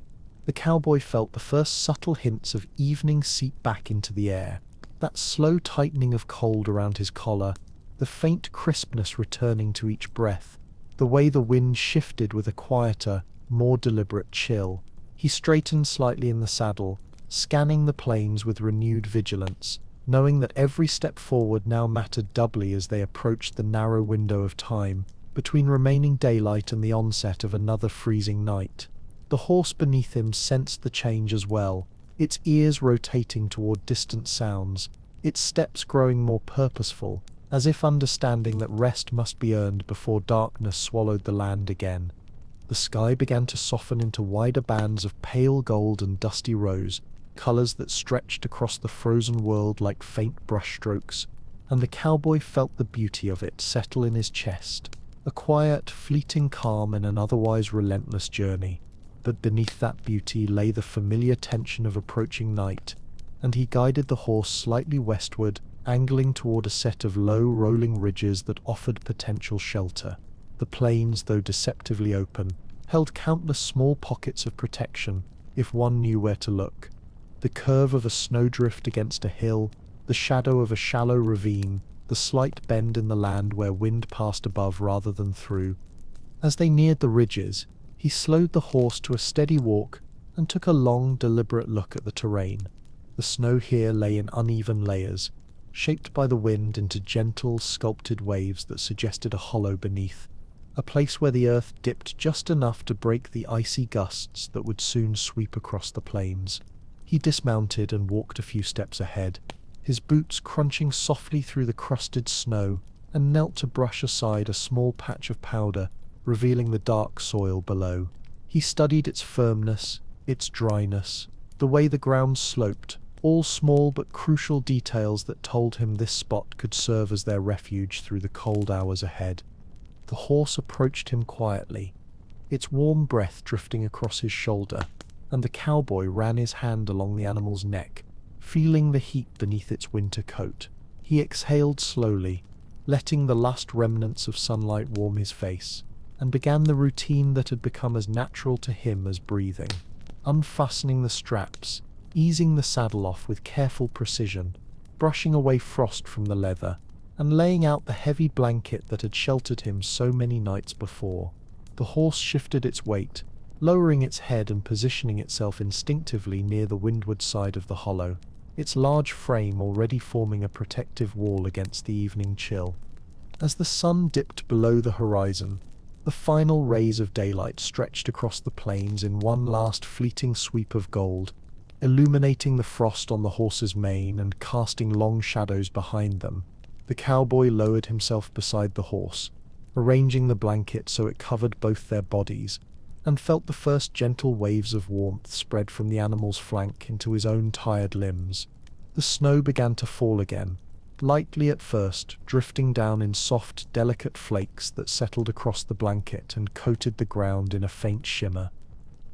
the cowboy felt the first subtle hints of evening seep back into the air, that slow tightening of cold around his collar, the faint crispness returning to each breath, the way the wind shifted with a quieter, more deliberate chill. He straightened slightly in the saddle, scanning the plains with renewed vigilance, knowing that every step forward now mattered doubly as they approached the narrow window of time between remaining daylight and the onset of another freezing night. The horse beneath him sensed the change as well, its ears rotating toward distant sounds, its steps growing more purposeful, as if understanding that rest must be earned before darkness swallowed the land again. The sky began to soften into wider bands of pale gold and dusty rose, colors that stretched across the frozen world like faint brushstrokes, and the cowboy felt the beauty of it settle in his chest, a quiet, fleeting calm in an otherwise relentless journey. But beneath that beauty lay the familiar tension of approaching night, and he guided the horse slightly westward, angling toward a set of low, rolling ridges that offered potential shelter. The plains, though deceptively open, held countless small pockets of protection, if one knew where to look. The curve of a snowdrift against a hill, the shadow of a shallow ravine, the slight bend in the land where wind passed above rather than through. As they neared the ridges, he slowed the horse to a steady walk and took a long, deliberate look at the terrain. The snow here lay in uneven layers, shaped by the wind into gentle, sculpted waves that suggested a hollow beneath, a place where the earth dipped just enough to break the icy gusts that would soon sweep across the plains. He dismounted and walked a few steps ahead, his boots crunching softly through the crusted snow, and knelt to brush aside a small patch of powder, revealing the dark soil below. He studied its firmness, its dryness, the way the ground sloped, all small but crucial details that told him this spot could serve as their refuge through the cold hours ahead. The horse approached him quietly, its warm breath drifting across his shoulder, and the cowboy ran his hand along the animal's neck, feeling the heat beneath its winter coat. He exhaled slowly, letting the last remnants of sunlight warm his face, and began the routine that had become as natural to him as breathing. Unfastening the straps, easing the saddle off with careful precision, brushing away frost from the leather, and laying out the heavy blanket that had sheltered him so many nights before. The horse shifted its weight, lowering its head and positioning itself instinctively near the windward side of the hollow, its large frame already forming a protective wall against the evening chill. As the sun dipped below the horizon, the final rays of daylight stretched across the plains in one last fleeting sweep of gold, illuminating the frost on the horse's mane and casting long shadows behind them. The cowboy lowered himself beside the horse, arranging the blanket so it covered both their bodies, and felt the first gentle waves of warmth spread from the animal's flank into his own tired limbs. The snow began to fall again, lightly at first, drifting down in soft, delicate flakes that settled across the blanket and coated the ground in a faint shimmer.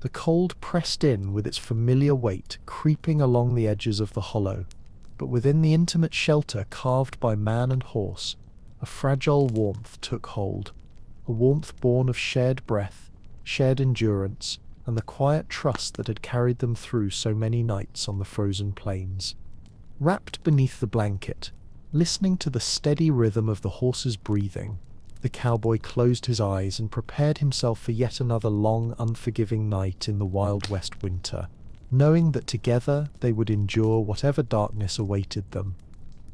The cold pressed in with its familiar weight, creeping along the edges of the hollow, but within the intimate shelter carved by man and horse, a fragile warmth took hold, a warmth born of shared breath, shared endurance, and the quiet trust that had carried them through so many nights on the frozen plains. Wrapped beneath the blanket, listening to the steady rhythm of the horse's breathing, the cowboy closed his eyes and prepared himself for yet another long, unforgiving night in the Wild West winter, knowing that together they would endure whatever darkness awaited them.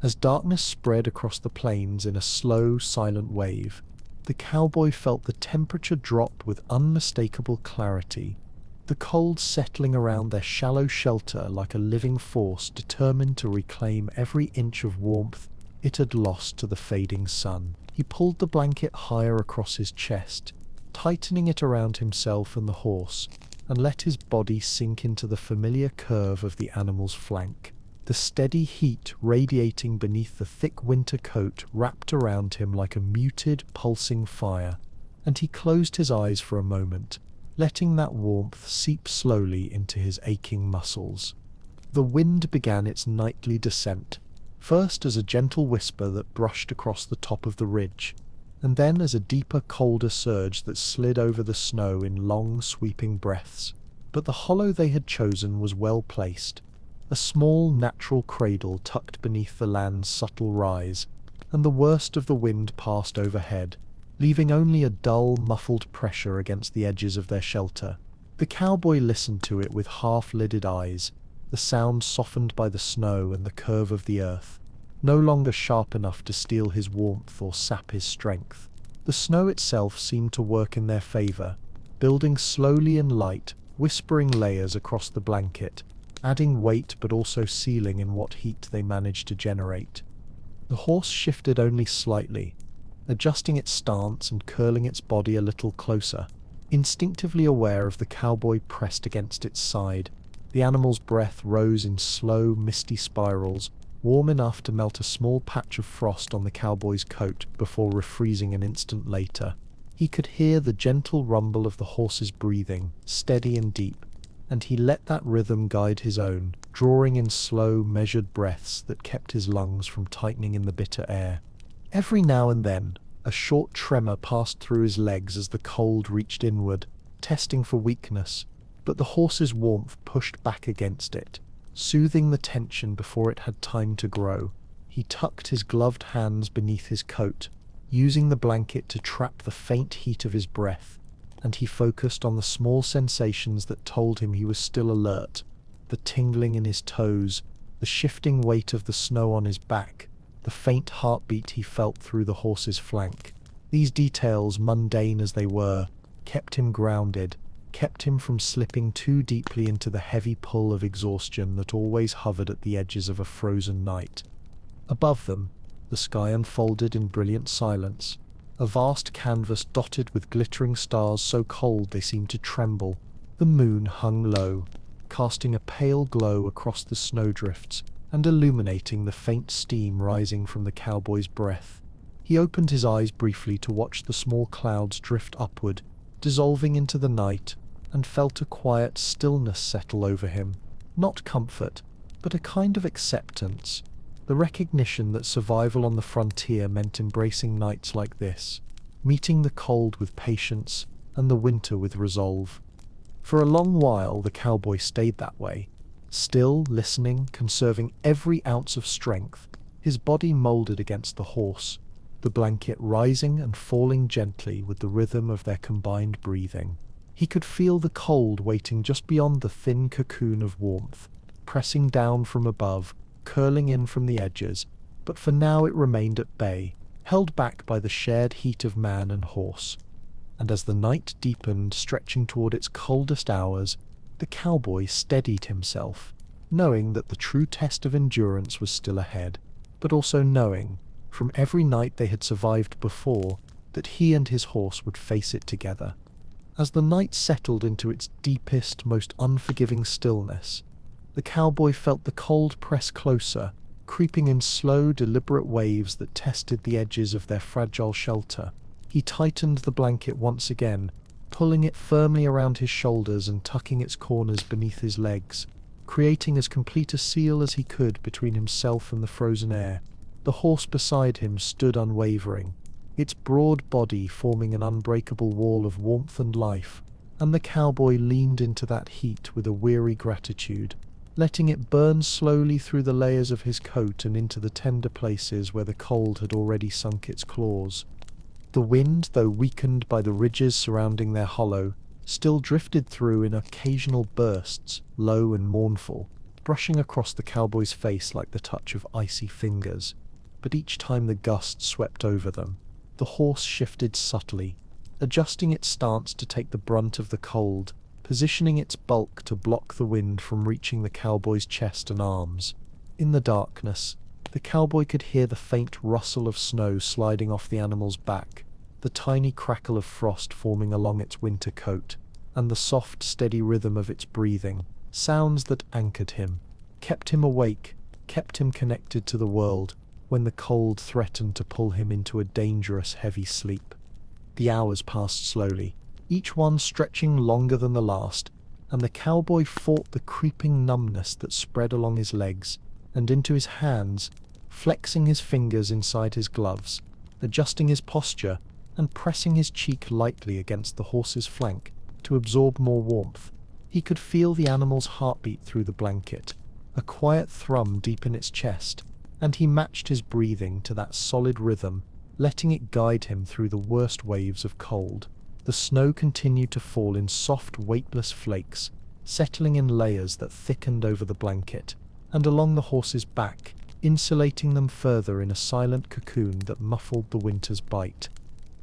As darkness spread across the plains in a slow, silent wave, the cowboy felt the temperature drop with unmistakable clarity, the cold settling around their shallow shelter like a living force determined to reclaim every inch of warmth it had lost to the fading sun. He pulled the blanket higher across his chest, tightening it around himself and the horse, and let his body sink into the familiar curve of the animal's flank. The steady heat radiating beneath the thick winter coat wrapped around him like a muted, pulsing fire, and he closed his eyes for a moment, letting that warmth seep slowly into his aching muscles. The wind began its nightly descent, first as a gentle whisper that brushed across the top of the ridge, and then as a deeper, colder surge that slid over the snow in long, sweeping breaths. But the hollow they had chosen was well placed, a small, natural cradle tucked beneath the land's subtle rise, and the worst of the wind passed overhead, leaving only a dull, muffled pressure against the edges of their shelter. The cowboy listened to it with half-lidded eyes, the sound softened by the snow and the curve of the earth, no longer sharp enough to steal his warmth or sap his strength. The snow itself seemed to work in their favor, building slowly in light, whispering layers across the blanket, adding weight but also sealing in what heat they managed to generate. The horse shifted only slightly, adjusting its stance and curling its body a little closer, instinctively aware of the cowboy pressed against its side. The animal's breath rose in slow, misty spirals, warm enough to melt a small patch of frost on the cowboy's coat before refreezing an instant later. He could hear the gentle rumble of the horse's breathing, steady and deep, and he let that rhythm guide his own, drawing in slow, measured breaths that kept his lungs from tightening in the bitter air. Every now and then, a short tremor passed through his legs as the cold reached inward, testing for weakness, but the horse's warmth pushed back against it, soothing the tension before it had time to grow. He tucked his gloved hands beneath his coat, using the blanket to trap the faint heat of his breath, and he focused on the small sensations that told him he was still alert: the tingling in his toes, the shifting weight of the snow on his back, the faint heartbeat he felt through the horse's flank. These details, mundane as they were, kept him grounded, kept him from slipping too deeply into the heavy pull of exhaustion that always hovered at the edges of a frozen night. Above them, the sky unfolded in brilliant silence, a vast canvas dotted with glittering stars so cold they seemed to tremble. The moon hung low, casting a pale glow across the snowdrifts and illuminating the faint steam rising from the cowboy's breath. He opened his eyes briefly to watch the small clouds drift upward, dissolving into the night, and felt a quiet stillness settle over him. Not comfort, but a kind of acceptance. The recognition that survival on the frontier meant embracing nights like this, meeting the cold with patience and the winter with resolve. For a long while the cowboy stayed that way, still, listening, conserving every ounce of strength, his body molded against the horse, the blanket rising and falling gently with the rhythm of their combined breathing. He could feel the cold waiting just beyond the thin cocoon of warmth, pressing down from above, curling in from the edges, but for now it remained at bay, held back by the shared heat of man and horse. And as the night deepened, stretching toward its coldest hours, the cowboy steadied himself, knowing that the true test of endurance was still ahead, but also knowing, from every night they had survived before, that he and his horse would face it together. As the night settled into its deepest, most unforgiving stillness, the cowboy felt the cold press closer, creeping in slow, deliberate waves that tested the edges of their fragile shelter. He tightened the blanket once again, pulling it firmly around his shoulders and tucking its corners beneath his legs, creating as complete a seal as he could between himself and the frozen air. The horse beside him stood unwavering, its broad body forming an unbreakable wall of warmth and life, and the cowboy leaned into that heat with a weary gratitude, letting it burn slowly through the layers of his coat and into the tender places where the cold had already sunk its claws. The wind, though weakened by the ridges surrounding their hollow, still drifted through in occasional bursts, low and mournful, brushing across the cowboy's face like the touch of icy fingers. But each time the gust swept over them, the horse shifted subtly, adjusting its stance to take the brunt of the cold, positioning its bulk to block the wind from reaching the cowboy's chest and arms. In the darkness, the cowboy could hear the faint rustle of snow sliding off the animal's back, the tiny crackle of frost forming along its winter coat, and the soft, steady rhythm of its breathing, sounds that anchored him, kept him awake, kept him connected to the world, when the cold threatened to pull him into a dangerous, heavy sleep. The hours passed slowly, each one stretching longer than the last, and the cowboy fought the creeping numbness that spread along his legs and into his hands, flexing his fingers inside his gloves, adjusting his posture, and pressing his cheek lightly against the horse's flank to absorb more warmth. He could feel the animal's heartbeat through the blanket, a quiet thrum deep in its chest, and he matched his breathing to that solid rhythm, letting it guide him through the worst waves of cold. The snow continued to fall in soft, weightless flakes, settling in layers that thickened over the blanket, and along the horse's back, insulating them further in a silent cocoon that muffled the winter's bite.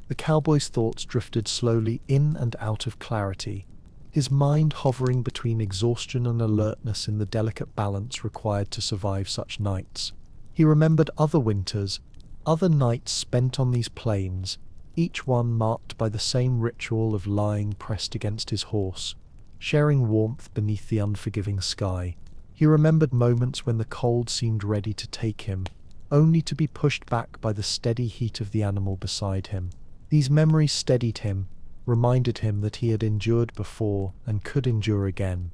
The cowboy's thoughts drifted slowly in and out of clarity, his mind hovering between exhaustion and alertness in the delicate balance required to survive such nights. He remembered other winters, other nights spent on these plains, each one marked by the same ritual of lying pressed against his horse, sharing warmth beneath the unforgiving sky. He remembered moments when the cold seemed ready to take him, only to be pushed back by the steady heat of the animal beside him. These memories steadied him, reminded him that he had endured before and could endure again.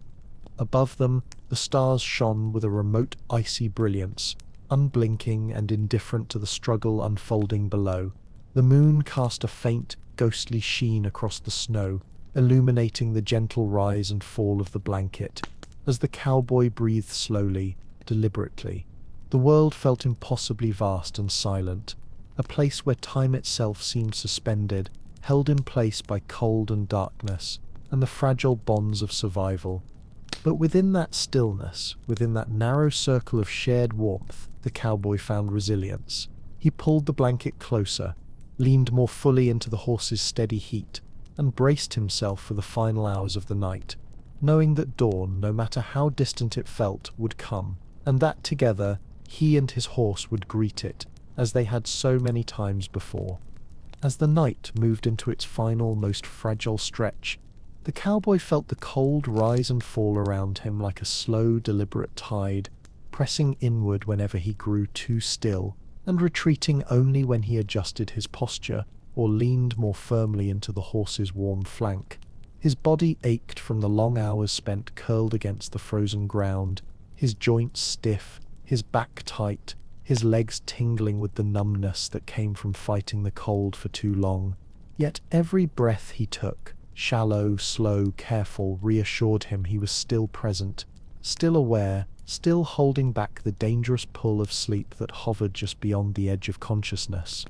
Above them, the stars shone with a remote icy brilliance, unblinking and indifferent to the struggle unfolding below. The moon cast a faint, ghostly sheen across the snow, illuminating the gentle rise and fall of the blanket. As the cowboy breathed slowly, deliberately, the world felt impossibly vast and silent, a place where time itself seemed suspended, held in place by cold and darkness, and the fragile bonds of survival. But within that stillness, within that narrow circle of shared warmth, the cowboy found resilience. He pulled the blanket closer, leaned more fully into the horse's steady heat, and braced himself for the final hours of the night, knowing that dawn, no matter how distant it felt, would come, and that together he and his horse would greet it, as they had so many times before. As the night moved into its final, most fragile stretch, the cowboy felt the cold rise and fall around him like a slow, deliberate tide, pressing inward whenever he grew too still, and retreating only when he adjusted his posture or leaned more firmly into the horse's warm flank. His body ached from the long hours spent curled against the frozen ground, his joints stiff, his back tight, his legs tingling with the numbness that came from fighting the cold for too long. Yet every breath he took, shallow, slow, careful, reassured him he was still present, still aware, still holding back the dangerous pull of sleep that hovered just beyond the edge of consciousness.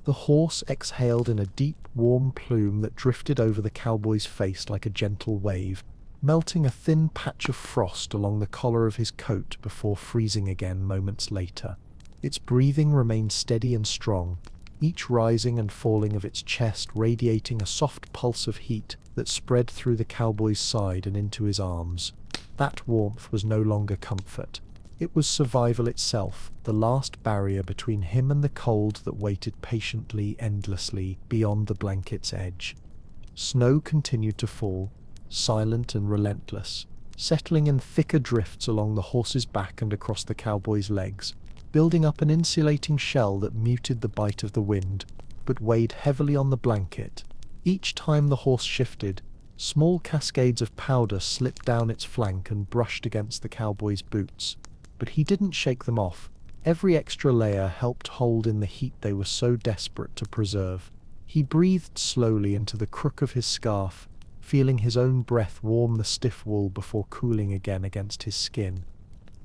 The horse exhaled in a deep, warm plume that drifted over the cowboy's face like a gentle wave, melting a thin patch of frost along the collar of his coat before freezing again moments later. Its breathing remained steady and strong, each rising and falling of its chest radiating a soft pulse of heat that spread through the cowboy's side and into his arms. That warmth was no longer comfort. It was survival itself, the last barrier between him and the cold that waited patiently, endlessly, beyond the blanket's edge. Snow continued to fall, silent and relentless, settling in thicker drifts along the horse's back and across the cowboy's legs, building up an insulating shell that muted the bite of the wind, but weighed heavily on the blanket. Each time the horse shifted, small cascades of powder slipped down its flank and brushed against the cowboy's boots. But he didn't shake them off. Every extra layer helped hold in the heat they were so desperate to preserve. He breathed slowly into the crook of his scarf, feeling his own breath warm the stiff wool before cooling again against his skin.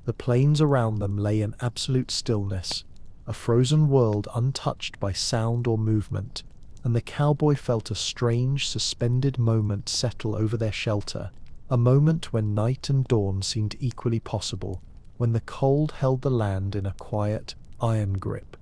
The plains around them lay in absolute stillness, a frozen world untouched by sound or movement, and the cowboy felt a strange, suspended moment settle over their shelter, a moment when night and dawn seemed equally possible, when the cold held the land in a quiet, iron grip.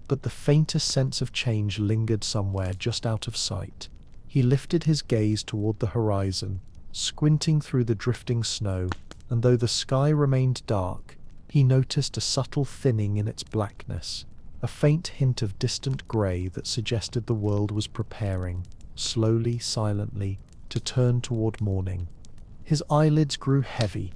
But the faintest sense of change lingered somewhere just out of sight. He lifted his gaze toward the horizon, squinting through the drifting snow, and though the sky remained dark, he noticed a subtle thinning in its blackness, a faint hint of distant grey that suggested the world was preparing, slowly, silently, to turn toward morning. His eyelids grew heavy,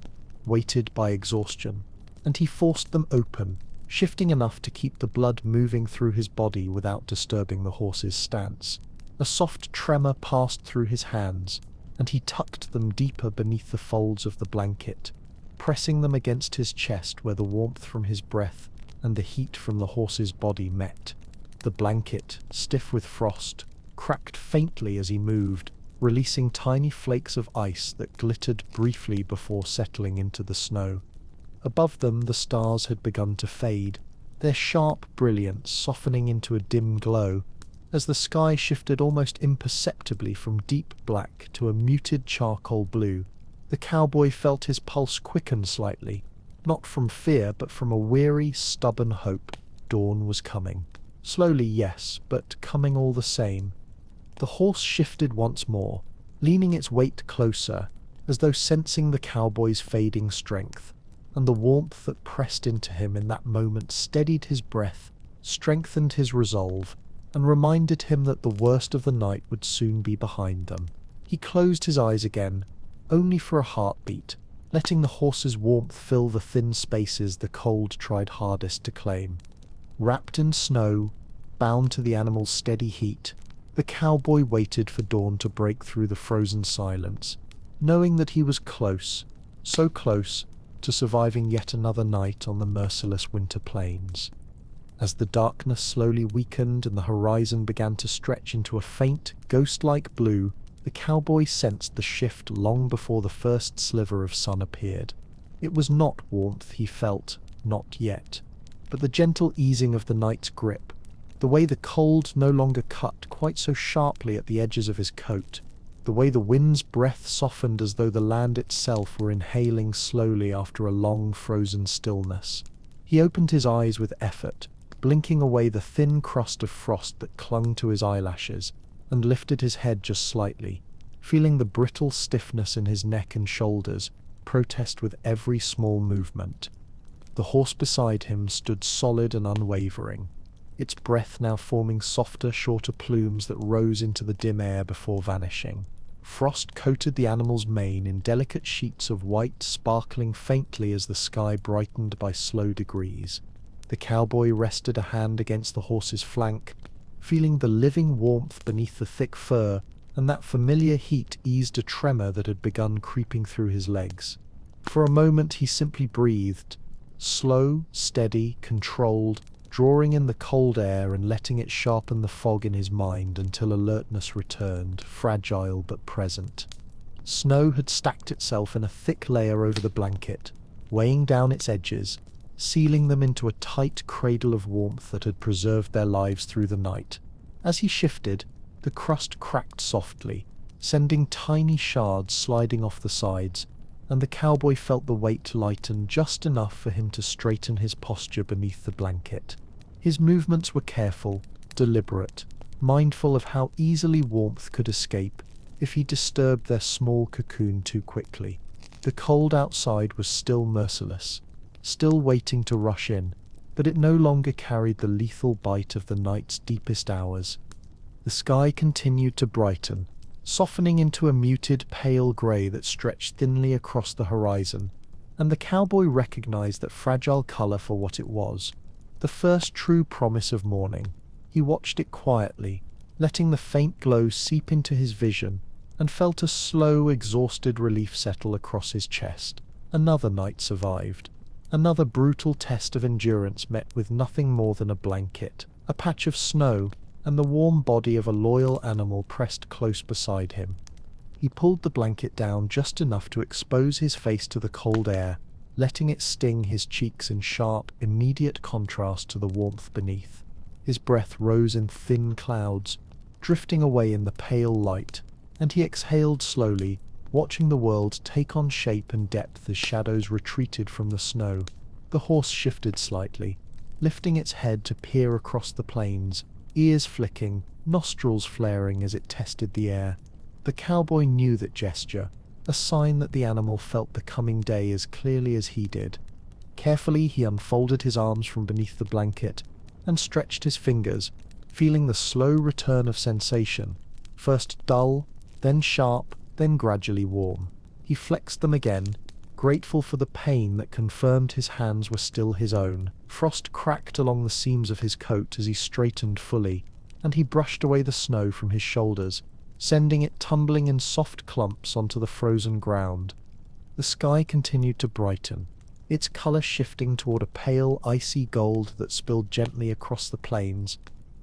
weighted by exhaustion, and he forced them open, shifting enough to keep the blood moving through his body without disturbing the horse's stance. A soft tremor passed through his hands, and he tucked them deeper beneath the folds of the blanket, pressing them against his chest where the warmth from his breath and the heat from the horse's body met. The blanket, stiff with frost, cracked faintly as he moved, releasing tiny flakes of ice that glittered briefly before settling into the snow. Above them the stars had begun to fade, their sharp brilliance softening into a dim glow, as the sky shifted almost imperceptibly from deep black to a muted charcoal blue. The cowboy felt his pulse quicken slightly, not from fear but from a weary, stubborn hope. Dawn was coming. Slowly, yes, but coming all the same. The horse shifted once more, leaning its weight closer, as though sensing the cowboy's fading strength, and the warmth that pressed into him in that moment steadied his breath, strengthened his resolve, and reminded him that the worst of the night would soon be behind them. He closed his eyes again, only for a heartbeat, letting the horse's warmth fill the thin spaces the cold tried hardest to claim. Wrapped in snow, bound to the animal's steady heat, the cowboy waited for dawn to break through the frozen silence, knowing that he was close, so close, to surviving yet another night on the merciless winter plains. As the darkness slowly weakened and the horizon began to stretch into a faint, ghost-like blue, The cowboy sensed the shift long before the first sliver of sun appeared. It was not warmth he felt, not yet, but the gentle easing of the night's grip, the way the cold no longer cut quite so sharply at the edges of his coat, the way the wind's breath softened as though the land itself were inhaling slowly after a long frozen stillness. He opened his eyes with effort, blinking away the thin crust of frost that clung to his eyelashes, and lifted his head just slightly, feeling the brittle stiffness in his neck and shoulders protest with every small movement. The horse beside him stood solid and unwavering, its breath now forming softer, shorter plumes that rose into the dim air before vanishing. Frost coated the animal's mane in delicate sheets of white, sparkling faintly as the sky brightened by slow degrees. The cowboy rested a hand against the horse's flank, feeling the living warmth beneath the thick fur, and that familiar heat eased a tremor that had begun creeping through his legs. For a moment he simply breathed, slow, steady, controlled, drawing in the cold air and letting it sharpen the fog in his mind until alertness returned, fragile but present. Snow had stacked itself in a thick layer over the blanket, weighing down its edges, sealing them into a tight cradle of warmth that had preserved their lives through the night. As he shifted, the crust cracked softly, sending tiny shards sliding off the sides, and the cowboy felt the weight lighten just enough for him to straighten his posture beneath the blanket. His movements were careful, deliberate, mindful of how easily warmth could escape if he disturbed their small cocoon too quickly. The cold outside was still merciless, still waiting to rush in, but it no longer carried the lethal bite of the night's deepest hours. The sky continued to brighten, softening into a muted pale grey that stretched thinly across the horizon, and the cowboy recognized that fragile color for what it was, the first true promise of morning. He watched it quietly, letting the faint glow seep into his vision, and felt a slow, exhausted relief settle across his chest. Another night survived. Another brutal test of endurance met with nothing more than a blanket, a patch of snow, and the warm body of a loyal animal pressed close beside him. He pulled the blanket down just enough to expose his face to the cold air, letting it sting his cheeks in sharp, immediate contrast to the warmth beneath. His breath rose in thin clouds, drifting away in the pale light, and he exhaled slowly, watching the world take on shape and depth as shadows retreated from the snow. The horse shifted slightly, lifting its head to peer across the plains, ears flicking, nostrils flaring as it tested the air. The cowboy knew that gesture, a sign that the animal felt the coming day as clearly as he did. Carefully he unfolded his arms from beneath the blanket and stretched his fingers, feeling the slow return of sensation, first dull, then sharp, then gradually warm. He flexed them again, grateful for the pain that confirmed his hands were still his own. Frost cracked along the seams of his coat as he straightened fully, and he brushed away the snow from his shoulders, sending it tumbling in soft clumps onto the frozen ground. The sky continued to brighten, its color shifting toward a pale, icy gold that spilled gently across the plains,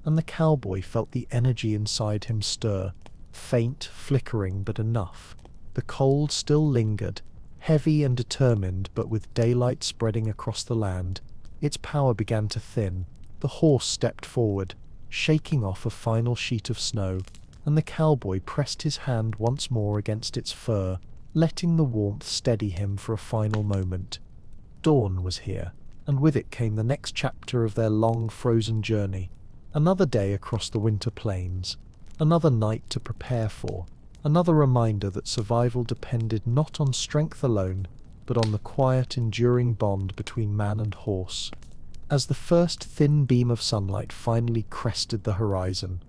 and the cowboy felt the energy inside him stir, faint, flickering, but enough. The cold still lingered, heavy and determined, but with daylight spreading across the land, its power began to thin. The horse stepped forward, shaking off a final sheet of snow, and the cowboy pressed his hand once more against its fur, letting the warmth steady him for a final moment. Dawn was here, and with it came the next chapter of their long frozen journey. Another day across the winter plains, another night to prepare for, another reminder that survival depended not on strength alone, but on the quiet, enduring bond between man and horse. As the first thin beam of sunlight finally crested the horizon,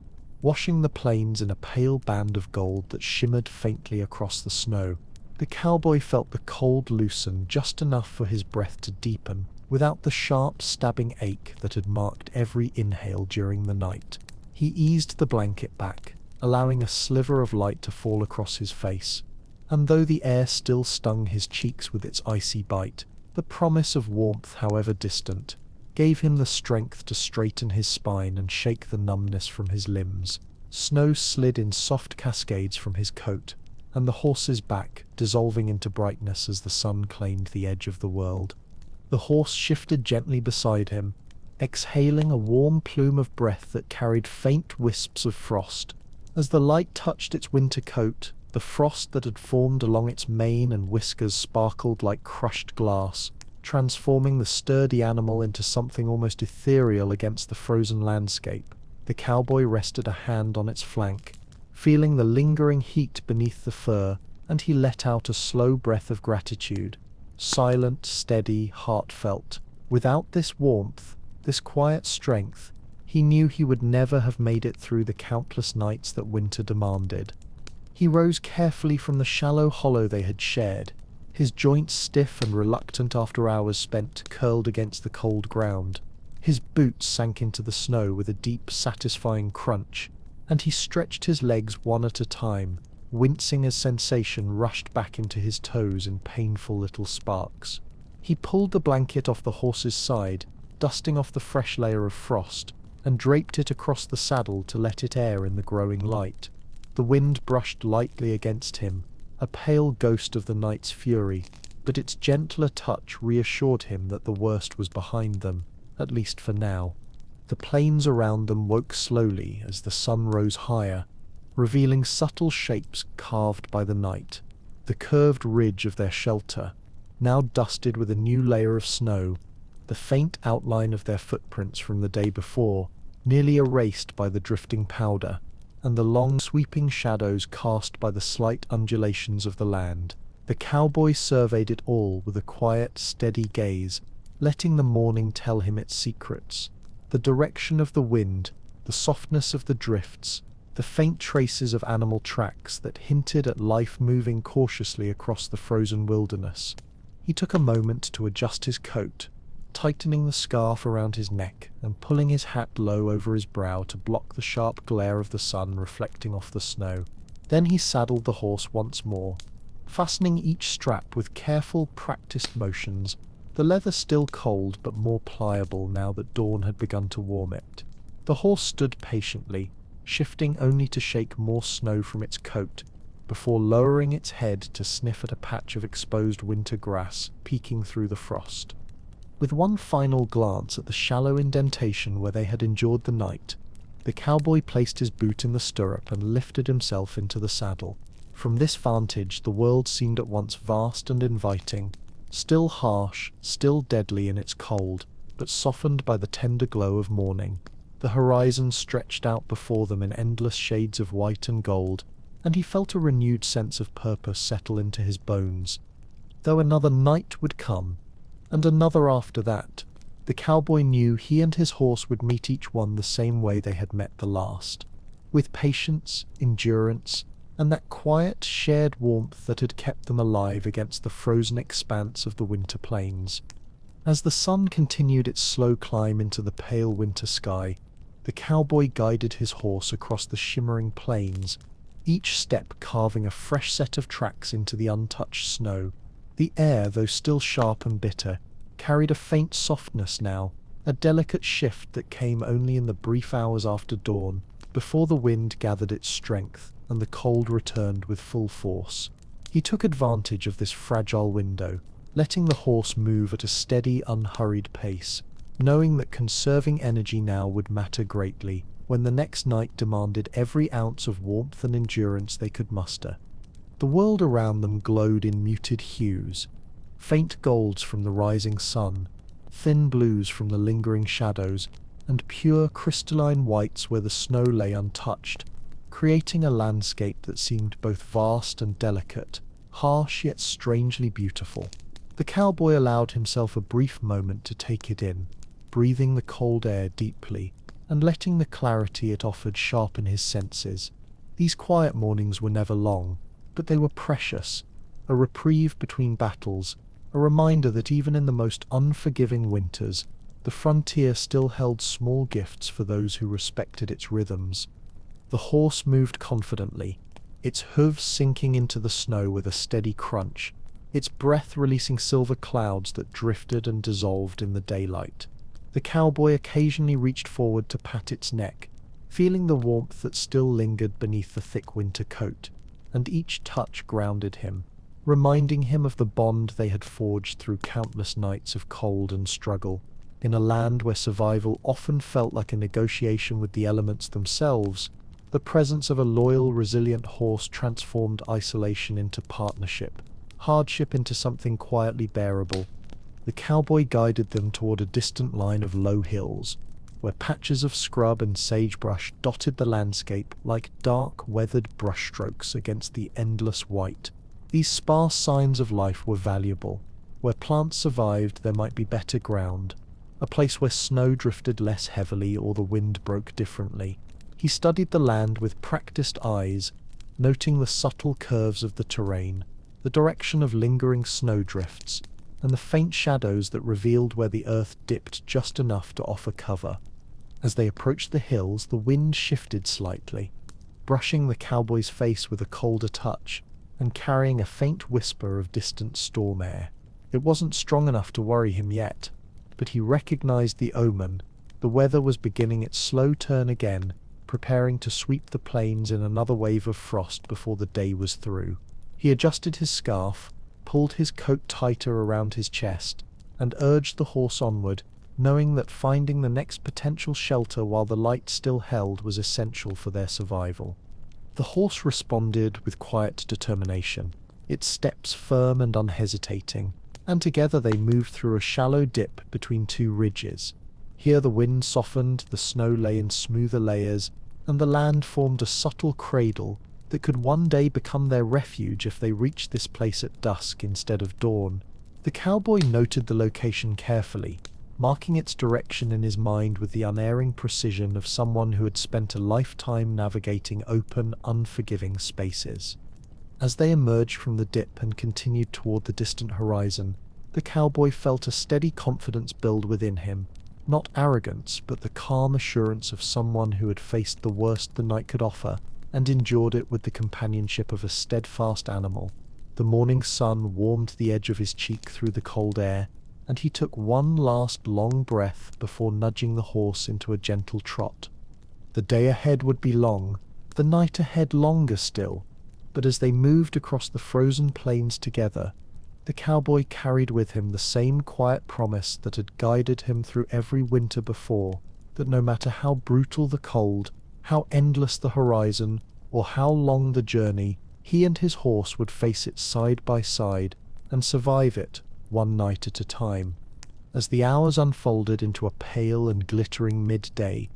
washing the plains in a pale band of gold that shimmered faintly across the snow, the cowboy felt the cold loosen just enough for his breath to deepen, without the sharp, stabbing ache that had marked every inhale during the night. He eased the blanket back, allowing a sliver of light to fall across his face, and though the air still stung his cheeks with its icy bite, the promise of warmth, however distant, gave him the strength to straighten his spine and shake the numbness from his limbs. Snow slid in soft cascades from his coat, and the horse's back, dissolving into brightness as the sun claimed the edge of the world. The horse shifted gently beside him, exhaling a warm plume of breath that carried faint wisps of frost. As the light touched its winter coat, the frost that had formed along its mane and whiskers sparkled like crushed glass, transforming the sturdy animal into something almost ethereal against the frozen landscape. The cowboy rested a hand on its flank, feeling the lingering heat beneath the fur, and he let out a slow breath of gratitude. Silent, steady, heartfelt. Without this warmth, this quiet strength, he knew he would never have made it through the countless nights that winter demanded. He rose carefully from the shallow hollow they had shared, his joints stiff and reluctant after hours spent curled against the cold ground. His boots sank into the snow with a deep, satisfying crunch, and he stretched his legs one at a time, wincing as sensation rushed back into his toes in painful little sparks. He pulled the blanket off the horse's side, dusting off the fresh layer of frost, and draped it across the saddle to let it air in the growing light. The wind brushed lightly against him, a pale ghost of the night's fury, but its gentler touch reassured him that the worst was behind them, at least for now. The plains around them woke slowly as the sun rose higher, revealing subtle shapes carved by the night. The curved ridge of their shelter, now dusted with a new layer of snow, the faint outline of their footprints from the day before, nearly erased by the drifting powder, and the long sweeping shadows cast by the slight undulations of the land. The cowboy surveyed it all with a quiet, steady gaze, letting the morning tell him its secrets. The direction of the wind, the softness of the drifts, the faint traces of animal tracks that hinted at life moving cautiously across the frozen wilderness. He took a moment to adjust his coat, tightening the scarf around his neck and pulling his hat low over his brow to block the sharp glare of the sun reflecting off the snow. Then he saddled the horse once more, fastening each strap with careful, practiced motions, the leather still cold but more pliable now that dawn had begun to warm it. The horse stood patiently, shifting only to shake more snow from its coat, before lowering its head to sniff at a patch of exposed winter grass peeking through the frost. With one final glance at the shallow indentation where they had endured the night, the cowboy placed his boot in the stirrup and lifted himself into the saddle. From this vantage, the world seemed at once vast and inviting, still harsh, still deadly in its cold, but softened by the tender glow of morning. The horizon stretched out before them in endless shades of white and gold, and he felt a renewed sense of purpose settle into his bones. Though another night would come, and another after that, the cowboy knew he and his horse would meet each one the same way they had met the last, with patience, endurance, and that quiet, shared warmth that had kept them alive against the frozen expanse of the winter plains. As the sun continued its slow climb into the pale winter sky, the cowboy guided his horse across the shimmering plains, each step carving a fresh set of tracks into the untouched snow. The air, though still sharp and bitter, carried a faint softness now, a delicate shift that came only in the brief hours after dawn, before the wind gathered its strength and the cold returned with full force. He took advantage of this fragile window, letting the horse move at a steady, unhurried pace, knowing that conserving energy now would matter greatly when the next night demanded every ounce of warmth and endurance they could muster. The world around them glowed in muted hues, faint golds from the rising sun, thin blues from the lingering shadows, and pure crystalline whites where the snow lay untouched, creating a landscape that seemed both vast and delicate, harsh yet strangely beautiful. The cowboy allowed himself a brief moment to take it in, breathing the cold air deeply, and letting the clarity it offered sharpen his senses. These quiet mornings were never long, but they were precious, a reprieve between battles, a reminder that even in the most unforgiving winters, the frontier still held small gifts for those who respected its rhythms. The horse moved confidently, its hooves sinking into the snow with a steady crunch, its breath releasing silver clouds that drifted and dissolved in the daylight. The cowboy occasionally reached forward to pat its neck, feeling the warmth that still lingered beneath the thick winter coat, and each touch grounded him, reminding him of the bond they had forged through countless nights of cold and struggle. In a land where survival often felt like a negotiation with the elements themselves, the presence of a loyal, resilient horse transformed isolation into partnership, hardship into something quietly bearable. The cowboy guided them toward a distant line of low hills, where patches of scrub and sagebrush dotted the landscape like dark, weathered brushstrokes against the endless white. These sparse signs of life were valuable. Where plants survived, there might be better ground, a place where snow drifted less heavily or the wind broke differently. He studied the land with practiced eyes, noting the subtle curves of the terrain, the direction of lingering snowdrifts, and the faint shadows that revealed where the earth dipped just enough to offer cover. As they approached the hills, the wind shifted slightly, brushing the cowboy's face with a colder touch, and carrying a faint whisper of distant storm air. It wasn't strong enough to worry him yet, but he recognized the omen. The weather was beginning its slow turn again, preparing to sweep the plains in another wave of frost before the day was through. He adjusted his scarf, pulled his coat tighter around his chest, and urged the horse onward, knowing that finding the next potential shelter while the light still held was essential for their survival. The horse responded with quiet determination, its steps firm and unhesitating, and together they moved through a shallow dip between two ridges. Here the wind softened, the snow lay in smoother layers, and the land formed a subtle cradle that could one day become their refuge if they reached this place at dusk instead of dawn. The cowboy noted the location carefully, marking its direction in his mind with the unerring precision of someone who had spent a lifetime navigating open, unforgiving spaces. As they emerged from the dip and continued toward the distant horizon, the cowboy felt a steady confidence build within him, not arrogance, but the calm assurance of someone who had faced the worst the night could offer, and endured it with the companionship of a steadfast animal. The morning sun warmed the edge of his cheek through the cold air, and he took one last long breath before nudging the horse into a gentle trot. The day ahead would be long, the night ahead longer still, but as they moved across the frozen plains together, the cowboy carried with him the same quiet promise that had guided him through every winter before, that no matter how brutal the cold, how endless the horizon, or how long the journey, he and his horse would face it side by side and survive it, one night at a time. As the hours unfolded into a pale and glittering midday,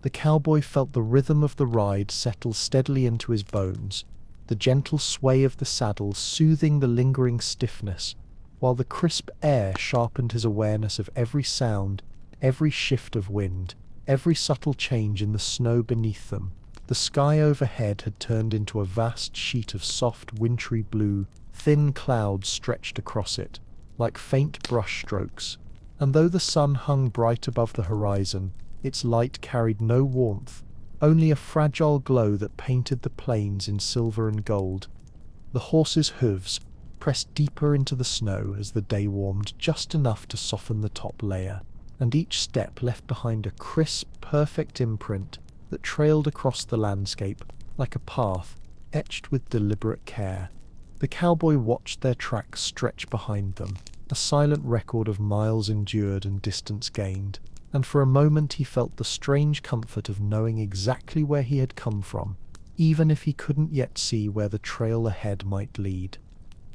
the cowboy felt the rhythm of the ride settle steadily into his bones, the gentle sway of the saddle soothing the lingering stiffness, while the crisp air sharpened his awareness of every sound, every shift of wind, every subtle change in the snow beneath them. The sky overhead had turned into a vast sheet of soft, wintry blue, thin clouds stretched across it, like faint brush strokes, and though the sun hung bright above the horizon, its light carried no warmth, only a fragile glow that painted the plains in silver and gold. The horse's hooves pressed deeper into the snow as the day warmed just enough to soften the top layer, and each step left behind a crisp, perfect imprint that trailed across the landscape like a path etched with deliberate care. The cowboy watched their tracks stretch behind them, a silent record of miles endured and distance gained, and for a moment he felt the strange comfort of knowing exactly where he had come from, even if he couldn't yet see where the trail ahead might lead.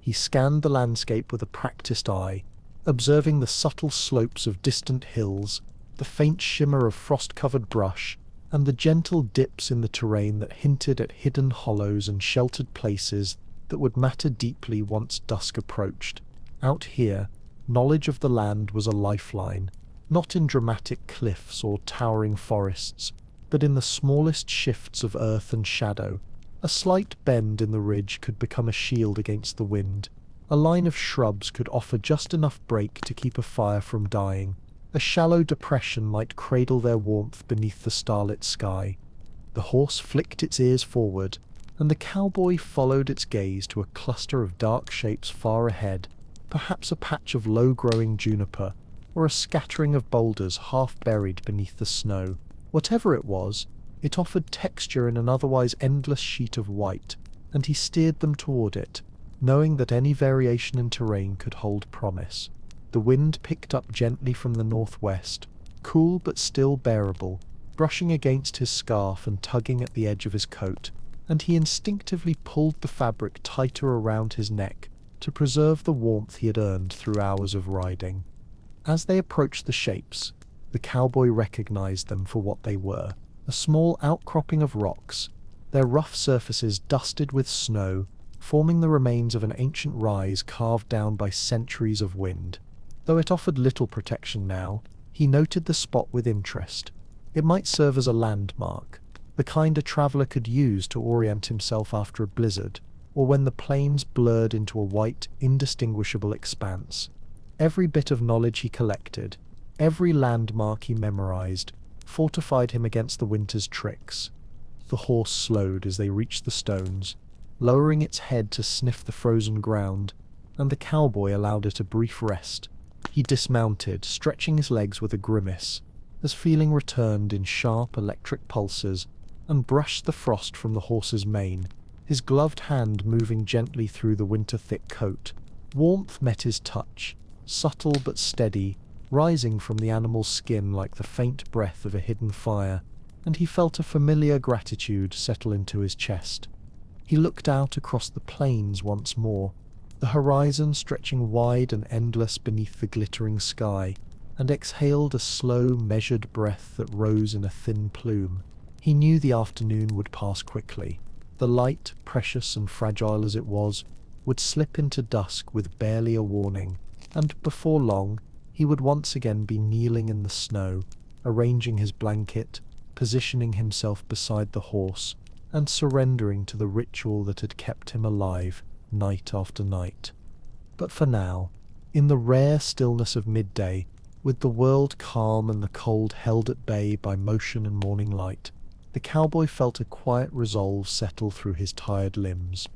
He scanned the landscape with a practiced eye, observing the subtle slopes of distant hills, the faint shimmer of frost-covered brush, and the gentle dips in the terrain that hinted at hidden hollows and sheltered places that would matter deeply once dusk approached. Out here, knowledge of the land was a lifeline, not in dramatic cliffs or towering forests, but in the smallest shifts of earth and shadow. A slight bend in the ridge could become a shield against the wind. A line of shrubs could offer just enough break to keep a fire from dying. A shallow depression might cradle their warmth beneath the starlit sky. The horse flicked its ears forward, and the cowboy followed its gaze to a cluster of dark shapes far ahead, perhaps a patch of low-growing juniper, or a scattering of boulders half buried beneath the snow. Whatever it was, It offered texture in an otherwise endless sheet of white, and he steered them toward it, knowing that any variation in terrain could hold promise. The wind picked up gently from the northwest, cool but still bearable, brushing against his scarf and tugging at the edge of his coat, and he instinctively pulled the fabric tighter around his neck to preserve the warmth he had earned through hours of riding. As they approached the shapes, the cowboy recognized them for what they were, a small outcropping of rocks, their rough surfaces dusted with snow, forming the remains of an ancient rise carved down by centuries of wind. Though it offered little protection now, he noted the spot with interest. It might serve as a landmark, the kind a traveler could use to orient himself after a blizzard, or when the plains blurred into a white, indistinguishable expanse. Every bit of knowledge he collected, every landmark he memorized, fortified him against the winter's tricks. The horse slowed as they reached the stones, lowering its head to sniff the frozen ground, and the cowboy allowed it a brief rest. He dismounted, stretching his legs with a grimace, as feeling returned in sharp electric pulses, and brushed the frost from the horse's mane, his gloved hand moving gently through the winter-thick coat. Warmth met his touch, subtle but steady, rising from the animal's skin like the faint breath of a hidden fire, and he felt a familiar gratitude settle into his chest. He looked out across the plains once more, the horizon stretching wide and endless beneath the glittering sky, and exhaled a slow, measured breath that rose in a thin plume. He knew the afternoon would pass quickly. The light, precious and fragile as it was, would slip into dusk with barely a warning, and before long he would once again be kneeling in the snow, arranging his blanket, positioning himself beside the horse, and surrendering to the ritual that had kept him alive night after night. But for now, in the rare stillness of midday, with the world calm and the cold held at bay by motion and morning light, the cowboy felt a quiet resolve settle through his tired limbs,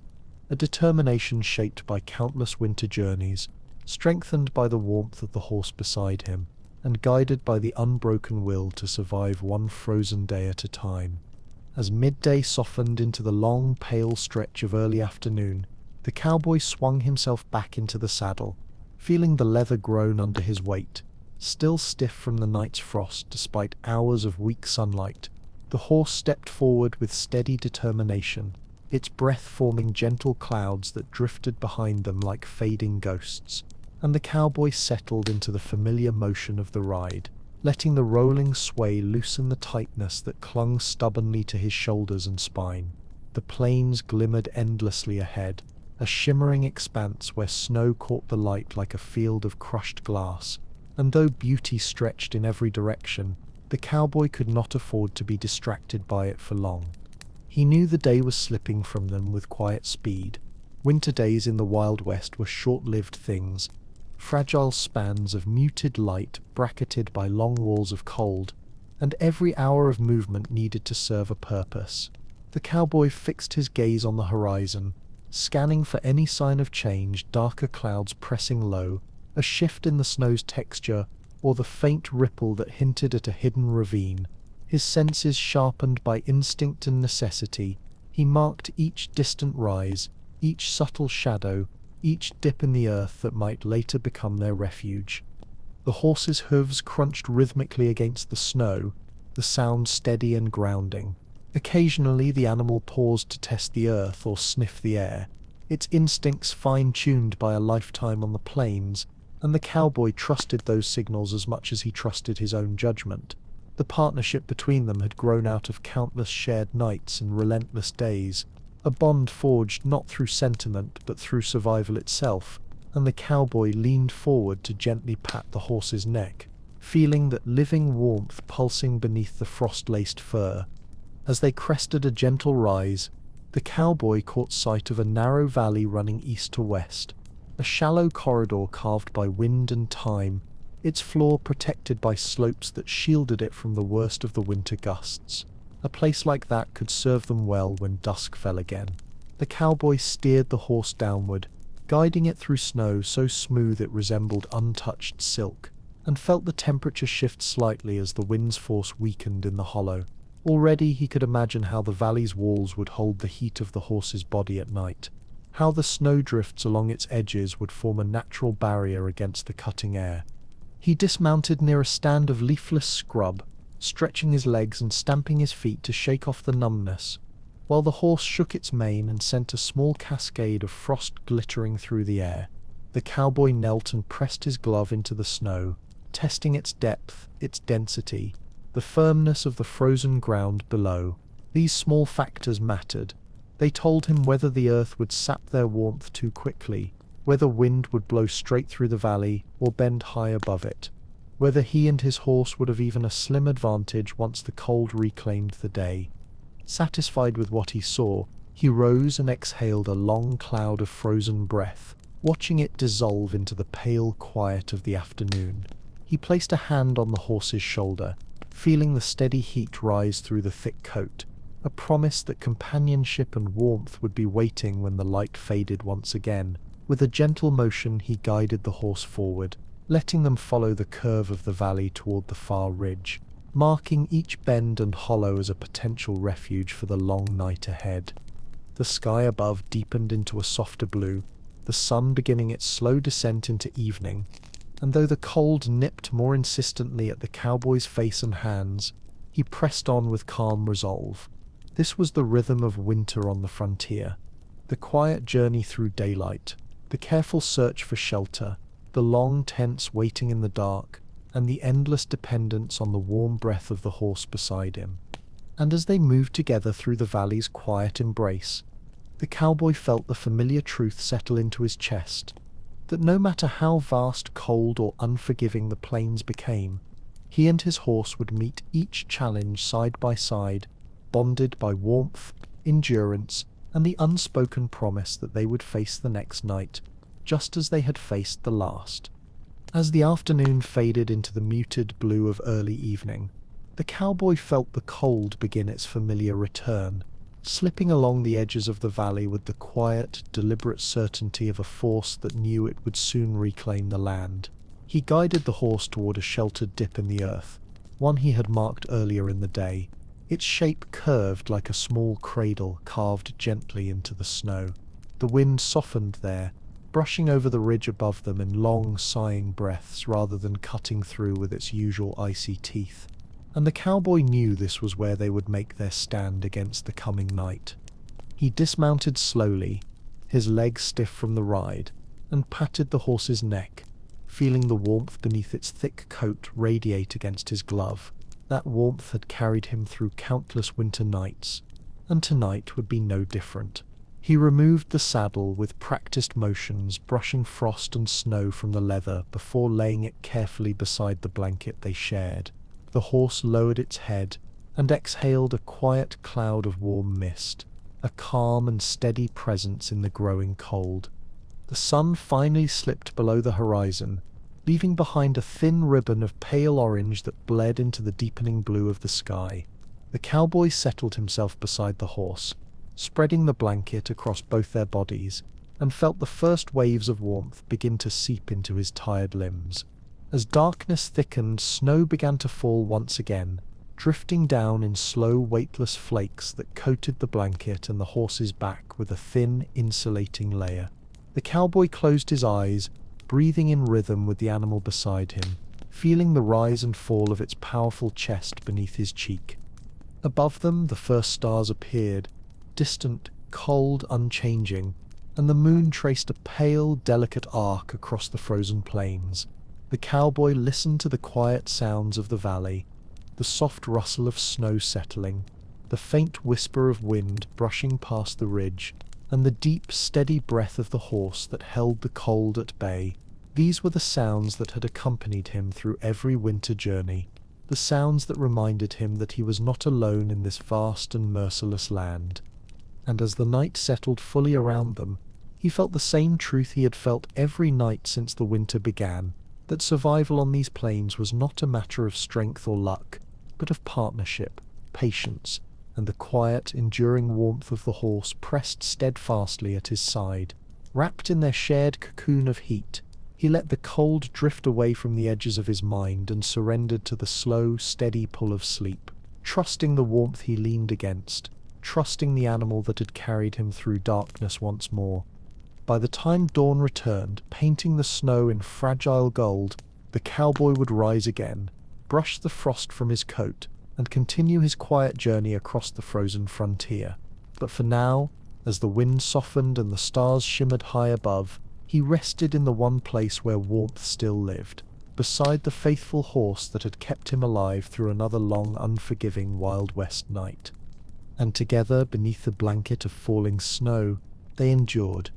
a determination shaped by countless winter journeys, strengthened by the warmth of the horse beside him, and guided by the unbroken will to survive one frozen day at a time. As midday softened into the long, pale stretch of early afternoon, the cowboy swung himself back into the saddle, feeling the leather groan under his weight, still stiff from the night's frost despite hours of weak sunlight. The horse stepped forward with steady determination, its breath forming gentle clouds that drifted behind them like fading ghosts, and the cowboy settled into the familiar motion of the ride, letting the rolling sway loosen the tightness that clung stubbornly to his shoulders and spine. The plains glimmered endlessly ahead, a shimmering expanse where snow caught the light like a field of crushed glass, and though beauty stretched in every direction, the cowboy could not afford to be distracted by it for long. He knew the day was slipping from them with quiet speed. Winter days in the Wild West were short-lived things, fragile spans of muted light bracketed by long walls of cold, and every hour of movement needed to serve a purpose. The cowboy fixed his gaze on the horizon, scanning for any sign of change, darker clouds pressing low, a shift in the snow's texture, or the faint ripple that hinted at a hidden ravine. His senses sharpened by instinct and necessity, he marked each distant rise, each subtle shadow, each dip in the earth that might later become their refuge. The horse's hooves crunched rhythmically against the snow, the sound steady and grounding. Occasionally the animal paused to test the earth or sniff the air, its instincts fine-tuned by a lifetime on the plains, and the cowboy trusted those signals as much as he trusted his own judgment. The partnership between them had grown out of countless shared nights and relentless days, a bond forged not through sentiment but through survival itself, and the cowboy leaned forward to gently pat the horse's neck, feeling that living warmth pulsing beneath the frost-laced fur. As they crested a gentle rise, the cowboy caught sight of a narrow valley running east to west, a shallow corridor carved by wind and time, its floor protected by slopes that shielded it from the worst of the winter gusts. A place like that could serve them well when dusk fell again. The cowboy steered the horse downward, guiding it through snow so smooth it resembled untouched silk, and felt the temperature shift slightly as the wind's force weakened in the hollow. Already he could imagine how the valley's walls would hold the heat of the horse's body at night, how the snowdrifts along its edges would form a natural barrier against the cutting air. He dismounted near a stand of leafless scrub, stretching his legs and stamping his feet to shake off the numbness, while the horse shook its mane and sent a small cascade of frost glittering through the air. The cowboy knelt and pressed his glove into the snow, testing its depth, its density, the firmness of the frozen ground below. These small factors mattered. They told him whether the earth would sap their warmth too quickly, whether wind would blow straight through the valley or bend high above it, whether he and his horse would have even a slim advantage once the cold reclaimed the day. Satisfied with what he saw, he rose and exhaled a long cloud of frozen breath, watching it dissolve into the pale quiet of the afternoon. He placed a hand on the horse's shoulder, feeling the steady heat rise through the thick coat, a promise that companionship and warmth would be waiting when the light faded once again. With a gentle motion he guided the horse forward, letting them follow the curve of the valley toward the far ridge, marking each bend and hollow as a potential refuge for the long night ahead. The sky above deepened into a softer blue, the sun beginning its slow descent into evening, and though the cold nipped more insistently at the cowboy's face and hands, he pressed on with calm resolve. This was the rhythm of winter on the frontier, the quiet journey through daylight, the careful search for shelter, the long tense waiting in the dark, and the endless dependence on the warm breath of the horse beside him. And as they moved together through the valley's quiet embrace, the cowboy felt the familiar truth settle into his chest, that no matter how vast, cold, or unforgiving the plains became, he and his horse would meet each challenge side by side, bonded by warmth, endurance, and the unspoken promise that they would face the next night, just as they had faced the last. As the afternoon faded into the muted blue of early evening, the cowboy felt the cold begin its familiar return, slipping along the edges of the valley with the quiet, deliberate certainty of a force that knew it would soon reclaim the land. He guided the horse toward a sheltered dip in the earth, one he had marked earlier in the day, its shape curved like a small cradle carved gently into the snow. The wind softened there, brushing over the ridge above them in long, sighing breaths rather than cutting through with its usual icy teeth. And the cowboy knew this was where they would make their stand against the coming night. He dismounted slowly, his legs stiff from the ride, and patted the horse's neck, feeling the warmth beneath its thick coat radiate against his glove. That warmth had carried him through countless winter nights, and tonight would be no different. He removed the saddle with practiced motions, brushing frost and snow from the leather before laying it carefully beside the blanket they shared. The horse lowered its head and exhaled a quiet cloud of warm mist, a calm and steady presence in the growing cold. The sun finally slipped below the horizon, leaving behind a thin ribbon of pale orange that bled into the deepening blue of the sky. The cowboy settled himself beside the horse, spreading the blanket across both their bodies, and felt the first waves of warmth begin to seep into his tired limbs. As darkness thickened, snow began to fall once again, drifting down in slow, weightless flakes that coated the blanket and the horse's back with a thin, insulating layer. The cowboy closed his eyes, breathing in rhythm with the animal beside him, feeling the rise and fall of its powerful chest beneath his cheek. Above them, the first stars appeared, distant, cold, unchanging, and the moon traced a pale, delicate arc across the frozen plains. The cowboy listened to the quiet sounds of the valley, the soft rustle of snow settling, the faint whisper of wind brushing past the ridge, and the deep, steady breath of the horse that held the cold at bay. These were the sounds that had accompanied him through every winter journey, the sounds that reminded him that he was not alone in this vast and merciless land. And as the night settled fully around them, he felt the same truth he had felt every night since the winter began, that survival on these plains was not a matter of strength or luck, but of partnership, patience, and the quiet, enduring warmth of the horse pressed steadfastly at his side. Wrapped in their shared cocoon of heat, he let the cold drift away from the edges of his mind and surrendered to the slow, steady pull of sleep. trusting the warmth he leaned against, trusting the animal that had carried him through darkness once more. By the time dawn returned, painting the snow in fragile gold, the cowboy would rise again, brush the frost from his coat, and continue his quiet journey across the frozen frontier. But for now, as the wind softened and the stars shimmered high above, he rested in the one place where warmth still lived, beside the faithful horse that had kept him alive through another long, unforgiving Wild West night. And together, beneath the blanket of falling snow, they endured,